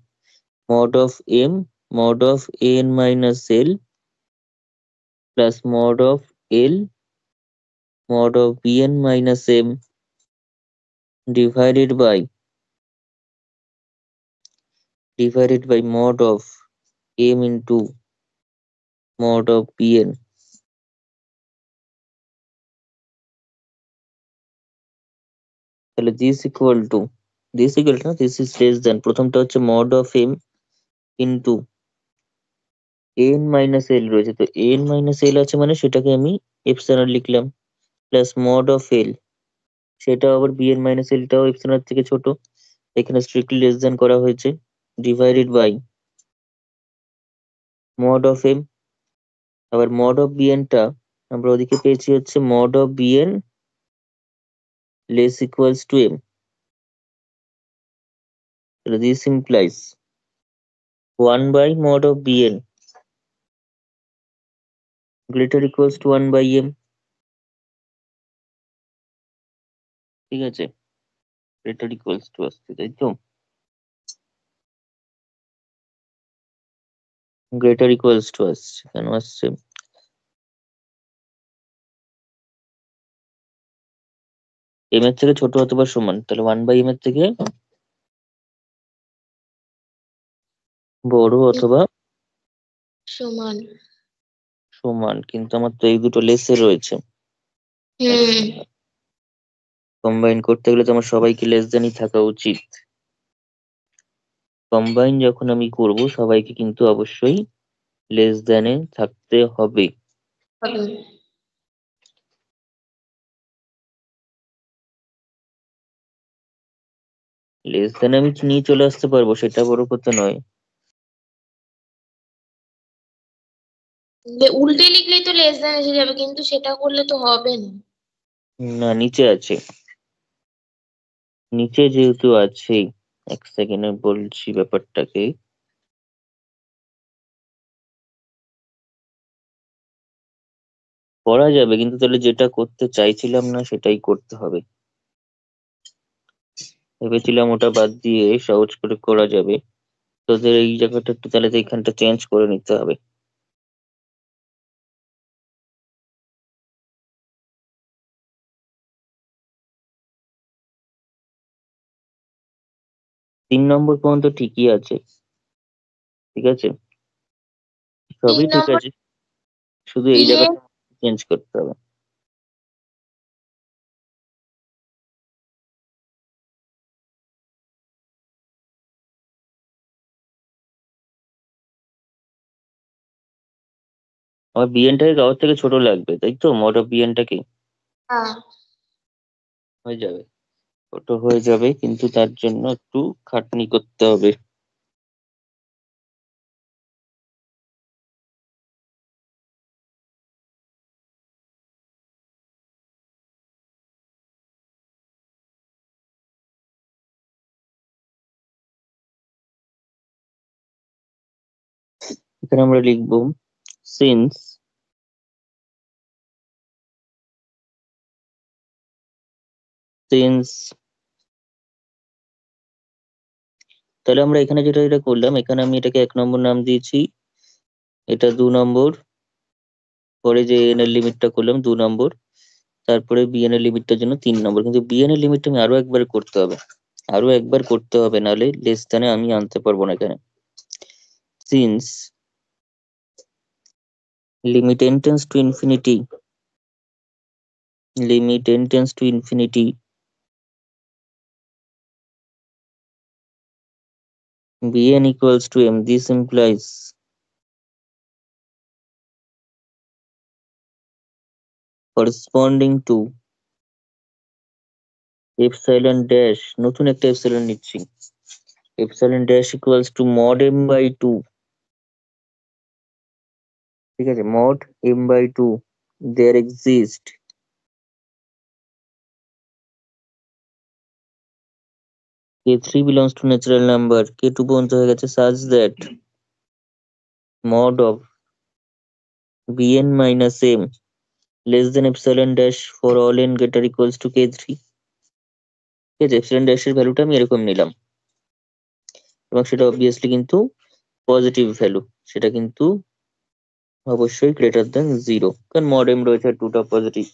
mod of m mod of n minus l plus mod of l mod of bn minus m divided by mod of m into mod of bn। তাহলে this equal না, this is less than, প্রথমটা হচ্ছে mod of m into n minus l রয়েছে, তো n minus l আছে মানে সেটাকে আমি এপসাইলন লিখলাম, প্লাস mod of l, সেটা আবার bn minus l টাও এপসাইলনের থেকে ছোট, এখানে স্ট্রিক্টলি লেস দেন করা হয়েছে, divided by mod of m। আবার mod of bn টা আমরা ওদিকে পেয়েছি হচ্ছে mod of bn less equals to m। তাহলে this implies 1 by mod of bn greater equals to 1 by m, ঠিক আছে, greater equals to আসছে, তাই তো, greater equals to আসছে, কেন আসছে, m এর থেকে ছোট অথবা সমান, তাহলে 1 by m এর থেকে বড় অথবা সমান। সমান, কিন্তু আমার তো এই দুটো লেসে রয়েছে, কম্বাইন করতে গেলে তো আমার সবাইকে লেস দেনই থাকা উচিত। কম্বাইন যখন আমি করব সবাইকে কিন্তু অবশ্যই লেস দেনে থাকতে হবে। লেস দেন আমি নিয়ে চলে আসতে পারবো, সেটা বড় কথা নয়। উল্টে লিখলেই তো লেস দেন এসে যাবে, কিন্তু সেটা করলে তো হবে না। না, নিচে আছে, নিচে যেহেতু আছে, এক সেকেন্ডে বলছি ব্যাপারটাকে। করা যাবে, কিন্তু তাহলে যেটা করতে চাইছিলাম না সেটাই করতে হবে। ভেবেছিলাম ওটা বাদ দিয়ে সহজ করে করা যাবে, তোদের এই জায়গাটা একটু তাহলে তো এইখানটা চেঞ্জ করে নিতে হবে। তিন নম্বর পর্যন্ত ঠিকই আছে, ঠিক আছে, সবই ঠিক আছে, শুধু এই জায়গাটা চেঞ্জ করতে হবে। আমার বিএনটাকে কাগজ থেকে ছোট লাগবে, তাই তো, মড অফ বিএনটাকে হয়ে যাবে, ছোট হয়ে যাবে, কিন্তু তার জন্য একটু খাটনি করতে হবে। এখানে আমরা লিখবো সিন্স সিন্স তাহলে আমরা এখানে যেটা যেটা করলাম, এখানে আমি এটাকে 1 নম্বর নাম দিয়েছি, এটা 2 নম্বর, পরে যে এন এর লিমিটটা করলাম 2 নম্বর, তারপরে বিএন এর লিমিটটার জন্য 3 নম্বর, কিন্তু বিএন এর লিমিটটা আমি আরো একবার করতে হবে, আরো একবার করতে হবে, নাহলে লেস দেনে আমি আনতে পারবো না এখানে। Since limit n tends to infinity, limit n tends to infinity, bn equals to m, this implies corresponding to epsilon dash, নতুন একটা epsilon নিচ্ছি, epsilon dash equals to mod m by 2, ঠিক আছে, mod m by 2 there exist k3 belongs to natural number, k2 পর্যন্ত হয়ে গেছে, such that mod of bn minus m less than epsilon dash for all n greater equals to k3, ঠিক আছে, epsilon dash এর ভ্যালুটা আমি এরকম নিলাম, এবং সেটা অবভিয়াসলি কিন্তু পজিটিভ ভ্যালু, সেটা কিন্তু অবশ্যই গ্রেটার দেন 0, কারণ mod m রয়েছে, 2টা পজিটিভ।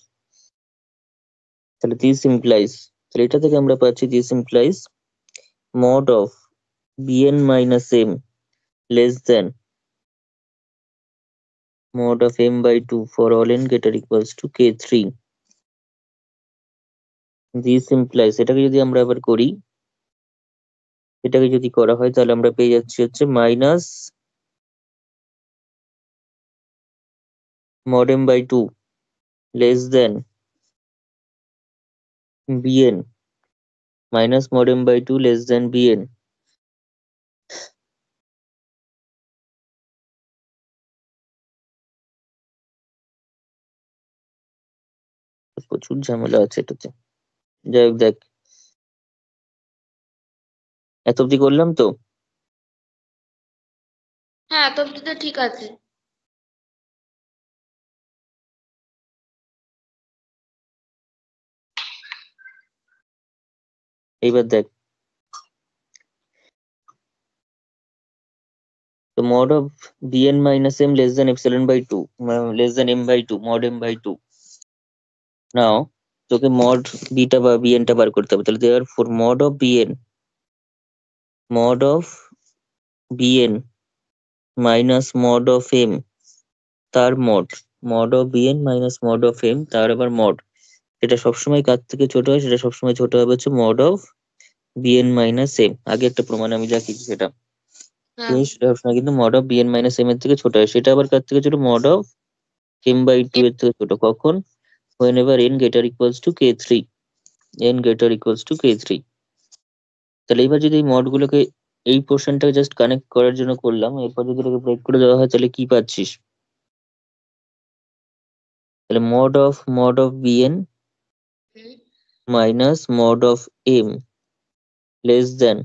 তাহলে দিস ইমপ্লাইজ, তাহলে এটা থেকে আমরা পাচ্ছি this implies mod of bn minus m less than mod of m by 2 for all n greater equals to k3, this implies, এটাকে যদি আমরা আবার করি, এটাকে যদি করা হয় তাহলে আমরা পেয়ে যাচ্ছি হচ্ছে minus mod m by 2 less than bn minus mod m by 2 less than bn, প্রচুর ঝামেলা আছে এটাতে, যাই হোক দেখ, এত অব্দি করলাম তো। হ্যাঁ এত অব্দি তো ঠিক আছে। এইবার দেখ, তো mod of bn minus m less than epsilon by 2 less than m by 2 mod m by 2 নাও তোকে mod বিটা বা bn টা বার করতে হবে। তাহলে therefore mod of bn minus mod of m তার mod of bn minus mod of m তার আবার mod, এটা সবসময় কার থেকে ছোট হয়? সেটা সবসময় ছোট হবে হচ্ছে mod of bn minus m। আগে একটা প্রমাণ আমি যা কিছু সেটা হ্যাঁ জিনিস সবসময় কিন্তু mod of bn minus m এর থেকে ছোট হয়। সেটা আবার কার থেকে ছোট? mod of m by 2 এর থেকে ছোট। কখন? whenever n greater equals to k3, n greater equals to k3। তাহলে এবার যদি এই মড গুলোকে, এই পোর্শনটাকে জাস্ট কানেক্ট করার জন্য করলাম, এরপর যদি এটাকে ব্রেক করে দেওয়া হয় তাহলে কি পাচ্ছিস? তাহলে mod of bn minus mod of m less than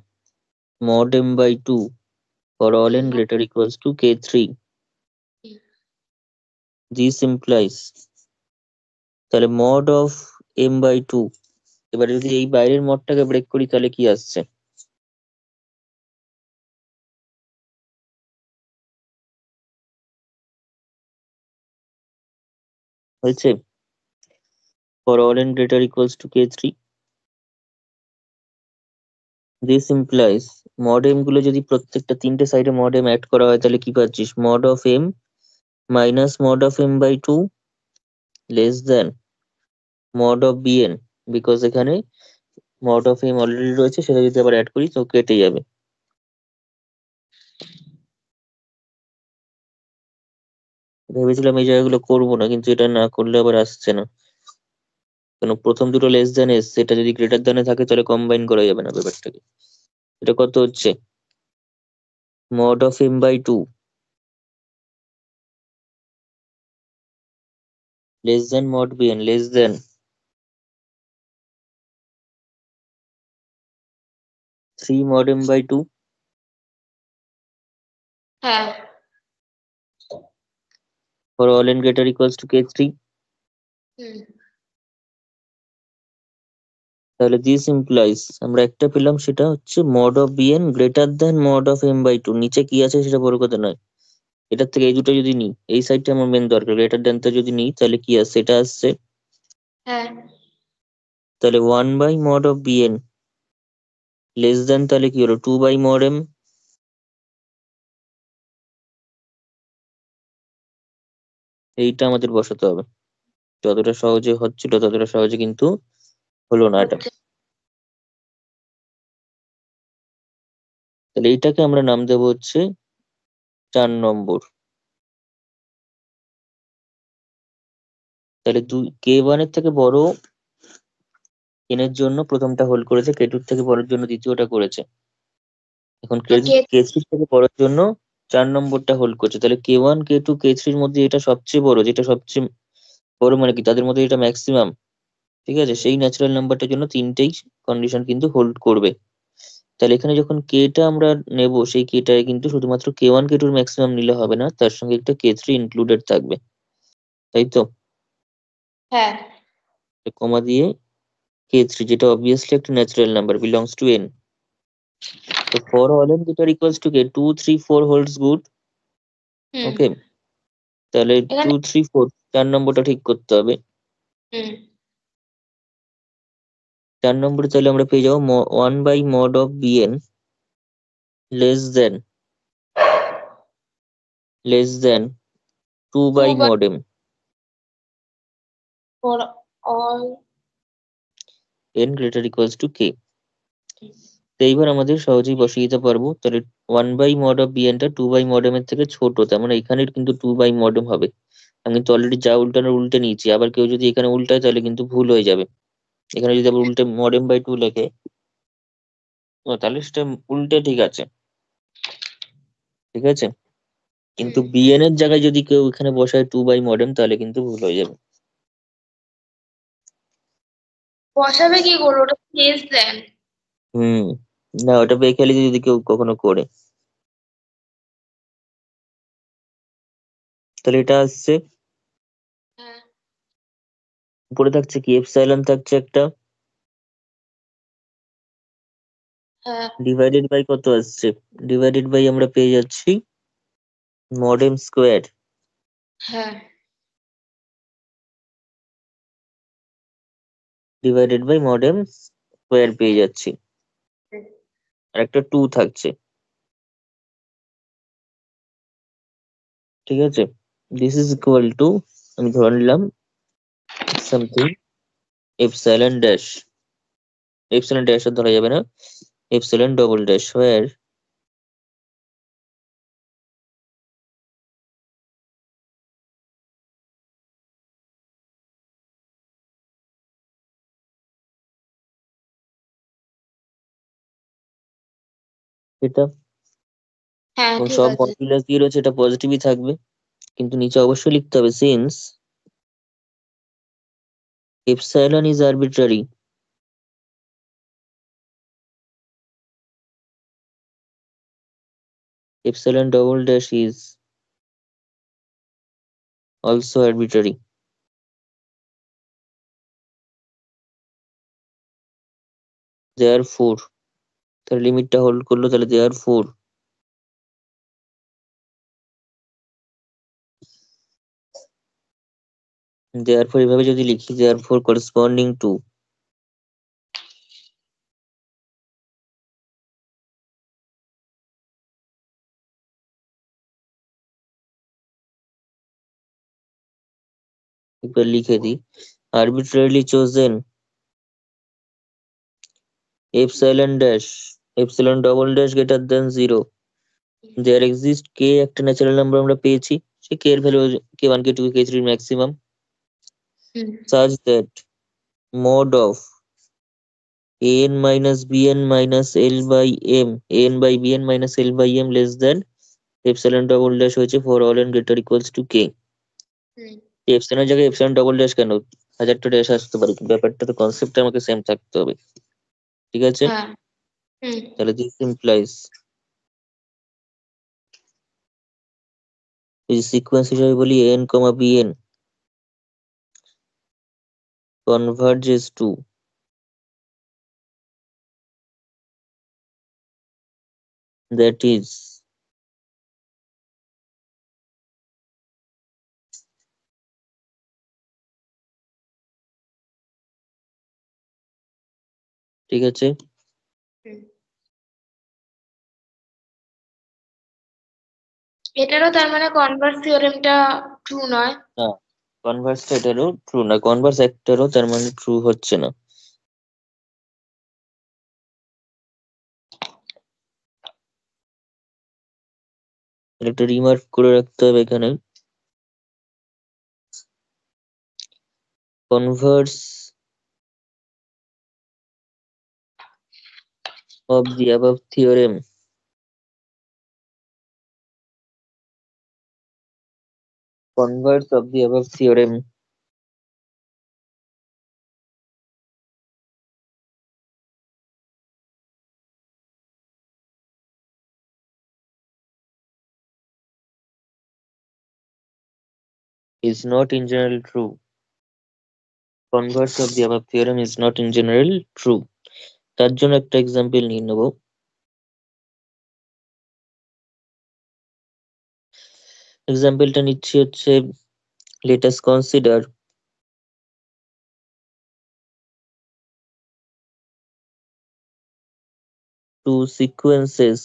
mod m by 2 for all n greater equals to k3, this implies, তাহলে mod of m by 2, এবারে যদি এই বাইরের মডটাকে ব্রেক করি তাহলে কি আসছে? হয়েছে? for all n greater equals to k3, this implies mod m গুলো যদি প্রত্যেকটা তিনটে সাইডে mod m অ্যাড করা হয় তাহলে কি পাচ্ছিস? mod of m minus mod of m by 2 less than mod of bn, because এখানে mod of m অলরেডি রয়েছে, সেটা যদি আবার অ্যাড করি তো কেটে যাবে। ভেবেছিলাম এই জায়গাগুলো করবো না, কিন্তু এটা না করলে আবার আসছে না, কারণ প্রথম দুটো লেস দ্যান এস, সেটা যদি গ্রেটার দ্যানে থাকে তাহলে কম্বাইন করা যাবে না ব্যাপারটাকে। এটা কত হচ্ছে? mod of m by 2 less than mod bn less than 3 mod m by 2 হ্যাঁ for all n greater equals to k3। তাহলে this implies আমরা একটা পেলাম, সেটা হচ্ছে mod of bn greater than mod of m by 2। নিচে কি আছে সেটা বড় কথা নয়, এটার থেকে এই দুটো যদি নিই, এই সাইডটা আমার মেন দরকার, গ্রেটার দ্যানটা যদি নিই তাহলে কি আসছে? এটা আসছে। হ্যাঁ তাহলে 1 by mod of bn less than, তাহলে কি হলো? 2 by mod m। এইটা আমাদের বসাতে হবে। যতটা সহজে হচ্ছিল ততটা সহজে কিন্তু হলো না এটা। তাহলে এইটাকে আমরা নাম দেবো হচ্ছে 4 নম্বর। তাহলে k1 এর থেকে বড় n এর জন্য প্রথমটা হোল্ড করেছে, k2 এর থেকে বড়র জন্য দ্বিতীয়টা করেছে। এখন k3 থেকে বড়র জন্য 4 নম্বরটা হোল্ড করছে। তাহলে k1 k2 k3 এর মধ্যে এটা সবচেয়ে বড়, যেটা সবচেয়ে বড় মানে কি তাদের মধ্যে এটা ম্যাক্সিমাম, ঠিক আছে? সেই ন্যাচারাল নাম্বারটার জন্য তিনটেই কন্ডিশন কিন্তু হোল্ড করবে। তাহলে এখানে যখন টা আমরা নেব, সেই টায় কিন্তু শুধুমাত্র k1 k2 এর ম্যাক্সিমাম নিলে হবে না, তার সঙ্গে একটা k3 ইনক্লুডেড থাকবে, তাই তো? হ্যাঁ কমা দিয়ে k3, যেটা অবভিয়াসলি একটা natural number, belongs to n। তো for all n greater equals to k 2 3 4 holds good, ওকে? তাহলে 2 3 4 4 নম্বরটা ঠিক করতে হবে। 4 নম্বরে তাহলে আমরা পেয়ে যাবো 1 by mod of bn less than 2 by mod m for all n greater equals to k। তো এইবার আমাদের সহজেই বসিয়ে দিতে পারবো। তাহলে 1 by mod of bn টা 2 by mod m এর থেকে ছোট, তার মানে এখানে কিন্তু 2 by mod m হবে। আমি কিন্তু অলরেডি যা উল্টানোর উল্টে নিয়েছি, আবার কেউ যদি এখানে উল্টায় তাহলে কিন্তু ভুল হয়ে যাবে। এখানে যদি আবার উল্টে mod m by 2 লেখে, তাহলে সেটা উল্টে ঠিক আছে, ঠিক আছে? কিন্তু bn এর জায়গায় যদি কেউ এখানে বসায় 2 by mod m তাহলে কিন্তু ভুল হয়ে যাবে। বসাবে কি করে? ওটা লেস দেন। না, ওটা বেকালি যদি কেউ কখনো করে। তাহলে এটা আসছে, হ্যাঁ উপরে থাকছে কি এপসাইলন থাকছে একটা, হ্যাঁ ডিভাইডেড বাই কত আসছে, ডিভাইডেড বাই আমরা পেয়ে যাচ্ছি মড এম স্কোয়ার, হ্যাঁ divided by mod M square পেয়ে যাচ্ছি, আর একটা 2 থাকছে, ঠিক আছে। দিস ইজ ইকুয়াল টু, আমি ধরে নিলাম something epsilon dash, epsilon dash আর ধরা যাবে না, এপসাইলন ডবল ড্যাশ, হোয়ার এটা হ্যাঁ ঠিক সব আছে। মডুলাস দিয়ে রয়েছে, এটা পজিটিভই থাকবে, কিন্তু নিচে অবশ্যই লিখতে হবে since epsilon is arbitrary, epsilon double dash is also arbitrary, therefore তাহলে লিমিটটা হোল্ড করলো, তাহলে therefore এভাবে যদি লিখি therefore corresponding to একবার লিখে দিই, arbitrarily chosen epsilon dash, epsilon double dash greater than 0, there exists k একটা ন্যাচারাল নাম্বার আমরা পেয়েছি, সেই k এর value k1 k2 k3 maximum, hmm such that mod of an minus bn minus l by m, an by bn minus l by m less than epsilon double dash হয়েছে for all n greater equals to k, হুম এপসাইলনের জায়গায় epsilon double dash কেন, হাজারটা dash আসতে পারে, কিন্তু ব্যাপারটা তো কনসেপ্টটা আমাকে সেম থাকতে হবে, ঠিক আছে। হ্যাঁ হুম তাহলে দিস ইমপ্লাইজ এই সিকোয়েন্স হিসেবে বলি n comma bn converges to that is ঠিক আছে। হুম। এটারও তার মানে কনভার্স থিওরেমটা ট্রু নয়। না, কনভার্স এটারও ট্রু না, কনভার্স একটারও তার মানে ট্রু হচ্ছে না, একটা রিমার্ক করে রাখতে হবে এখানে, Converse of the above theorem converse of the above theorem is not in general true, converse of the above theorem is not in general true। তার জন্য একটা এক্সাম্পল নিয়ে নেবো, এক্সাম্পলটা নিচ্ছি হচ্ছে, let us consider two sequences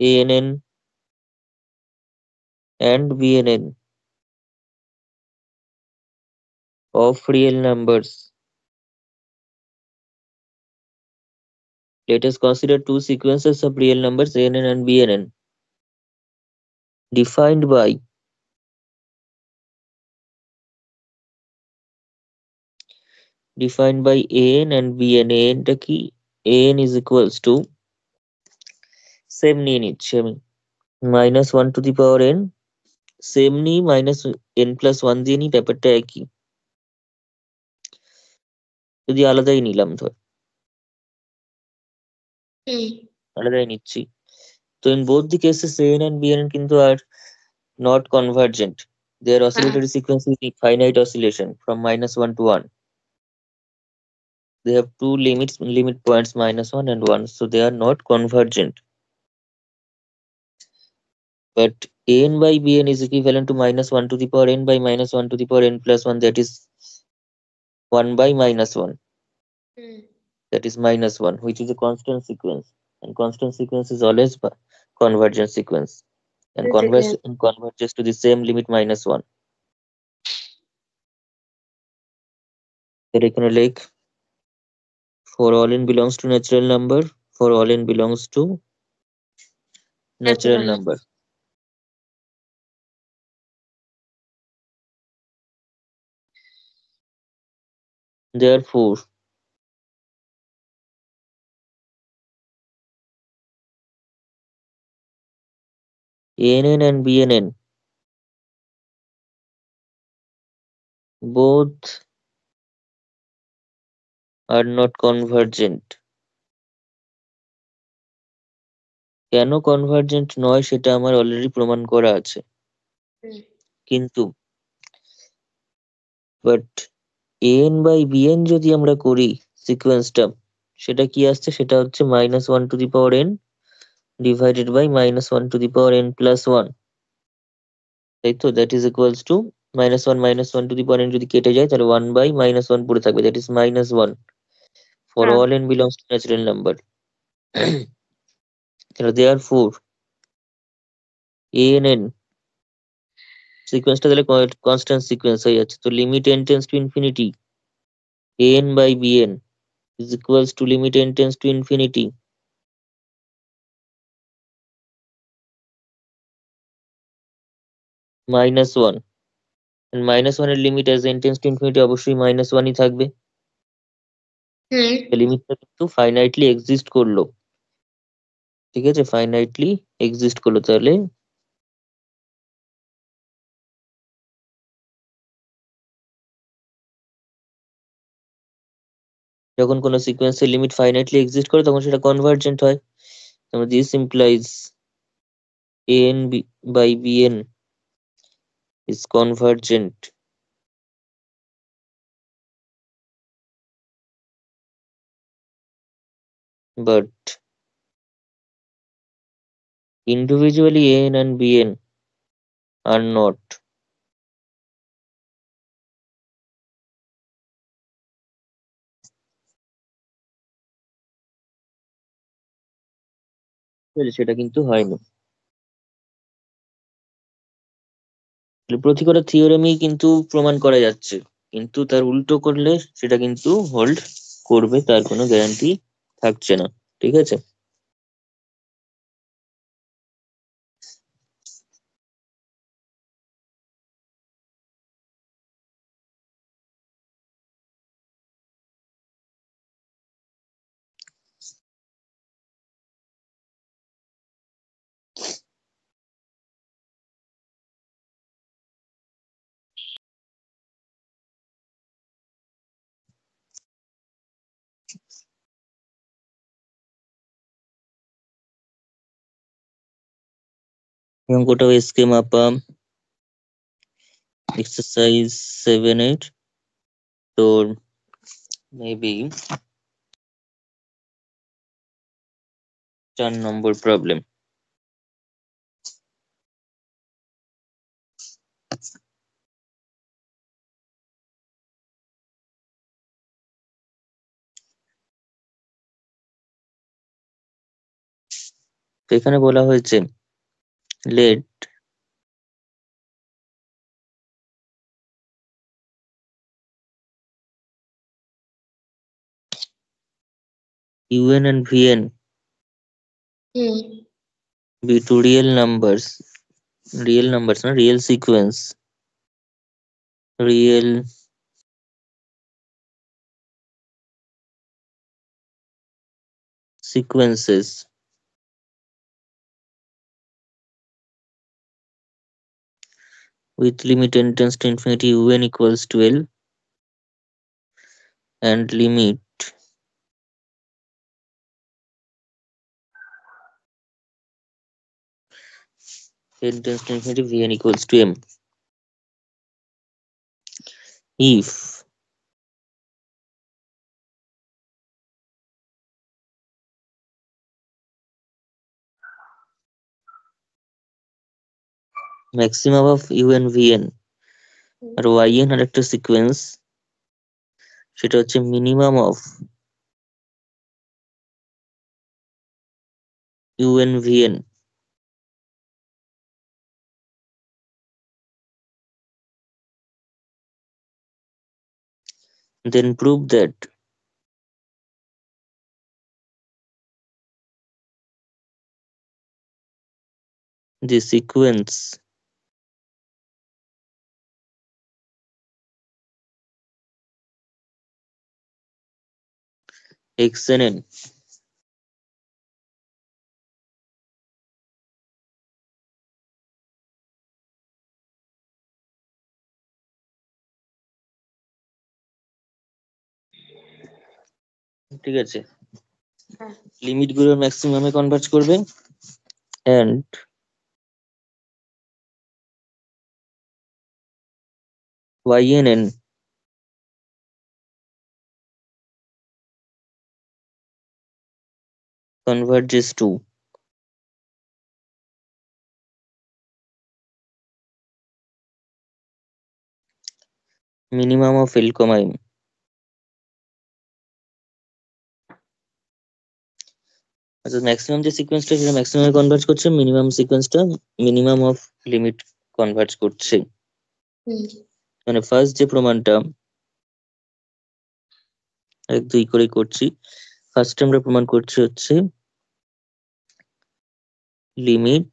ANN and BNN of real numbers, let us consider two sequences of real numbers ANN and BNN defined by AN and BN, AN টা কি, AN is equals to same নিয়ে নিচ্ছি আমি, -1 to the power n, same নিই -n+1 দিয়ে নিই, ব্যাপারটা একই, যদি আলাদাই নিলাম ধর, হুম আলাদাই নিচ্ছি। তো in both the cases an and bn কিন্তু are not convergent. Their oscillatory sequence is finite oscillation from -1 to 1. They have two limit points -1 and 1, so they are not convergent. But an by bn is equivalent to -1 to the power n by -1 to the power n plus 1, that is 1 by -1, that is -1, which is a constant sequence. And constant sequence is always convergent sequence and converges to the same limit -1. এখানে লেখ for all n belongs to natural number, for all n belongs to natural number. Therefore, ann and bnn both are not convergent. কেন convergent নয় সেটা আমার already প্রমাণ করা আছে, কিন্তু বাট an বাই bn যদি আমরা করি সিকোয়েন্সটা, সেটা কি আসছে, সেটা হচ্ছে -1 to the power n divided by -1 to the power n plus 1, তাই তো? That is equals to -1 to the power n যদি কেটে যায় তাহলে 1 বাই -1 পড়ে থাকবে, that is -1 for all n belongs to natural number. Therefore ann সিকোয়েন্সটা তাহলে constant sequence হয়ে যাচ্ছে। তো limit n tends to infinity an by bn is equals to limit n tends to infinity -1, and -1 এর limit as n tends to infinity অবশ্যই -1ই থাকবে। লিমিটটা কিন্তু ফাইনাইটলি exist করলো, ঠিক আছে, ফাইনাইটলি এক্সিস্ট করলো। তাহলে যখন কোনো সিকোয়েন্সের লিমিট ফাইনাইটলি এক্সিস্ট করে তখন সেটা কনভার্জেন্ট হয়। This implies an by bn is convergent but individually an and bn are not. সেটা কিন্তু হয়নি। প্রতিকটা থিওরেমই কিন্তু প্রমাণ করা যাচ্ছে, কিন্তু তার উল্টো করলে সেটা কিন্তু হোল্ড করবে তার কোনো গ্যারান্টি থাকছে না, ঠিক আছে? অঙ্কটাও এসকে মাপা এক্সারসাইজ 7-8, তো মেবি 4 নম্বর প্রবলেম। তো এখানে বলা হয়েছে late un and vn be two real numbers না, real sequences with limit n tends to infinity un equals to l and limit n tends to infinity vn equals to m. If maximum of un vn আর yn আর একটা sequence, সেটা হচ্ছে minimum of un vn then prove that the sequence xnn ঠিক আছে, হ্যাঁ। Limit গুলো ম্যাক্সিমামে converge করবে and ynn converges to minimum of l, m. আচ্ছা, ম্যাক্সিমাম যে সিকোয়েন্সটা সেটা ম্যাক্সিমামে কনভার্জ করছে, মিনিমাম সিকোয়েন্সটা মিনিমাম অফ লিমিট কনভার্জ করছে। মানে ফার্স্ট যে প্রমাণটা 1 2 করে করছি, ফার্স্ট আমরা প্রমাণ করছি হচ্ছে limit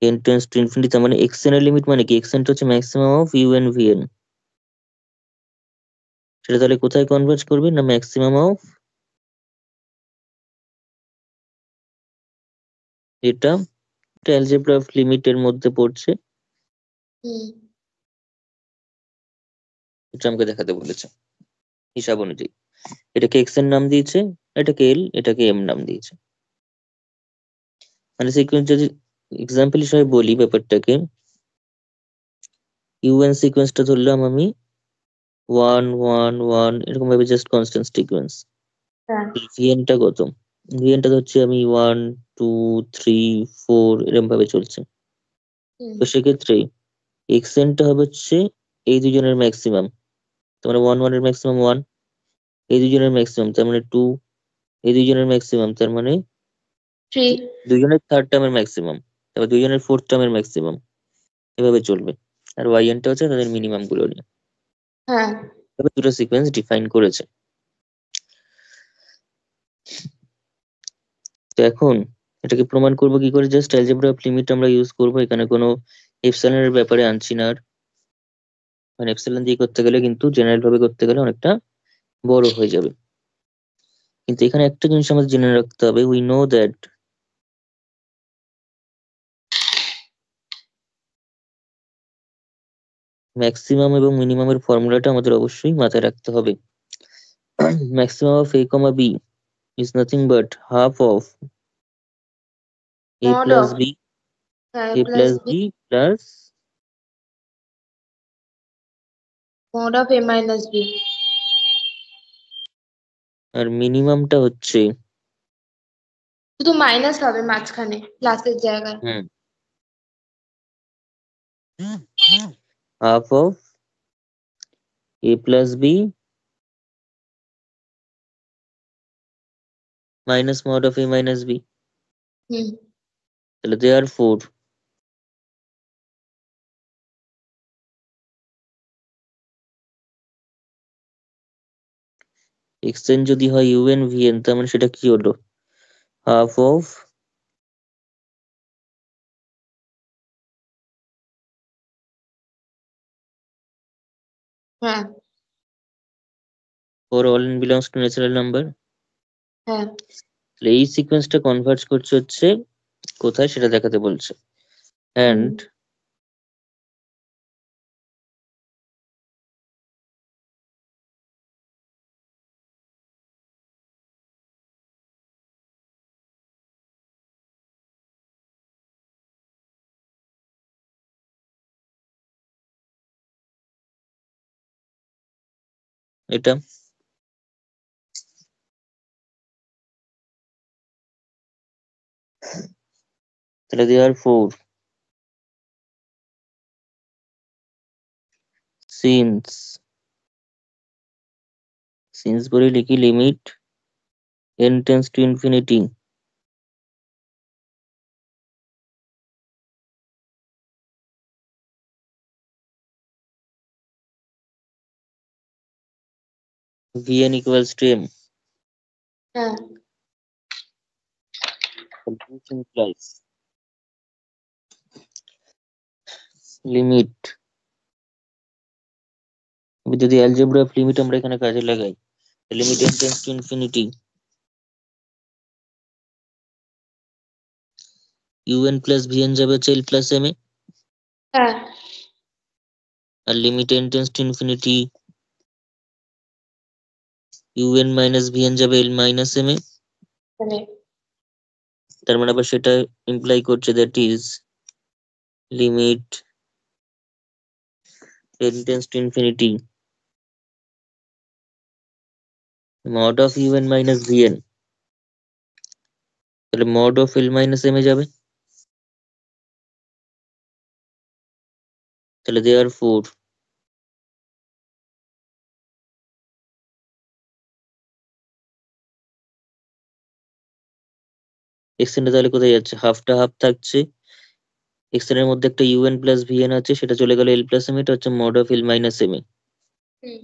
n tends to infinity, তার মানে xn এর লিমিট মানে কি, xn টা হচ্ছে ম্যাক্সিমাম অফ un vn, সেটা তাহলে কোথায় কনভার্জ করবে না ম্যাক্সিমাম অফ এটা অ্যালজেব্রা অফ লিমিটের মধ্যে পড়ছে, এটা আমাকে দেখাতে বলেছে হিসাব অনুযায়ী। এটাকে xn নাম দিয়েছে, এটাকে l, এটাকে m নাম দিয়েছে। মানে সিকোয়েন্স যদি এক্সাম্পল হিসেবে বলি ব্যাপারটাকে, un সিকোয়েন্সটা ধরলাম আমি 1 1 1 এরকম ভাবে জাস্ট কনস্ট্যান্ট সিকোয়েন্স। vn টা কত, vn টা ধরছি আমি 1 2 3 4 এরকম ভাবে চলছে। তো সেক্ষেত্রে xn টা হবে হচ্ছে এই দুজনের ম্যাক্সিমাম, তার মানে 1 1 এর ম্যাক্সিমাম 1, এই দুজনের ম্যাক্সিমাম তার মানে 2, এই দুজনের ম্যাক্সিমাম তার মানে 3, দুজনের থার্ড টার্মের ম্যাক্সিমাম, তারপর দুজনের ফোর্থ টার্মের ম্যাক্সিমাম, এভাবে চলবে। আর yn টা হচ্ছে তাদের মিনিমাম গুলো নিয়ে। হ্যাঁ। তবে দুটো সিকোয়েন্স ডিফাইন করেছে। তো এখন এটাকে প্রমাণ করবো কি করে, জাস্ট অ্যালজেব্রা অফ লিমিট আমরা ইউজ করবো, এখানে কোনো এপসাইলনের ব্যাপারে আনছি না আর। মানে এপসাইলন দিয়ে করতে গেলে কিন্তু জেনারেল ভাবে করতে গেলে অনেকটা বড় হয়ে যাবে। কিন্তু এখানে একটা জিনিস আমাদের জেনে রাখতে হবে, উই নো দ্যাট ম্যাক্সিমাম এবং মিনিমামের ফর্মুলাটা আমাদের অবশ্যই মাথায় রাখতে হবে। Maximum of a, b is nothing but half of a mod plus of b, a plus b plus mod of a minus b। আর মিনিমামটা হচ্ছে শুধু মাইনাস হবে মাঝখানে প্লাসের জায়গায়। half of a plus b minus mod of a minus b, তাহলে therefore xn যদি হয় un vn, তার মানে সেটা কি হলো, half of হ্যাঁ। for all n belongs to natural number। হ্যাঁ। তাহলে এই সিকোয়েন্সটা কনভার্জ করছে হচ্ছে কোথায় সেটা দেখাতে বলছে। and এটা তাহলে দেওয়ার ফোর সিন্স বলে লিখি limit n tends to infinity vn equals to m. হ্যাঁ This implies লিমিট যদি অ্যালজেব্রা অফ লিমিট আমরা এখানে কাজে লাগাই limit n tends to infinity un plus vn যাবে হচ্ছে l প্লাস m এ হ্যাঁ আর limit n tends to infinity un minus vn যাবে l মাইনাস m এ মানে তার মানে আবার সেটা ইমপ্লাই করছে that is limit n tends to infinity mod of un minus vn তাহলে mod of l minus m এ যাবে তাহলে দেয়ার ফোর এক্সটেন্ডে তাহলে কোথায় যাচ্ছে হাফটা হাফ থাকছে এক্সটেন্ডের মধ্যে একটা un প্লাস vn আছে সেটা চলে গেল l প্লাস m এটা হচ্ছে mod of l minus m এ হুম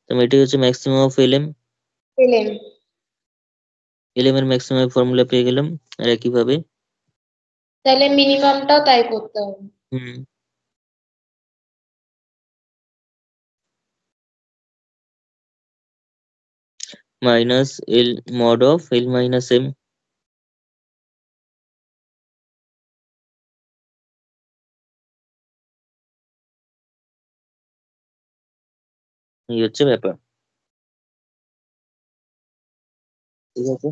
তাহলে এটাই হচ্ছে ম্যাক্সিমাম অফ lm পেলেন lm এর ম্যাক্সিমাম ফর্মুলা পেয়ে গেলাম আর একইভাবে তাহলে মিনিমামটাও তাই করতে হবে হুম minus l mod of l minus m এই হচ্ছে ব্যাপার ঠিক আছে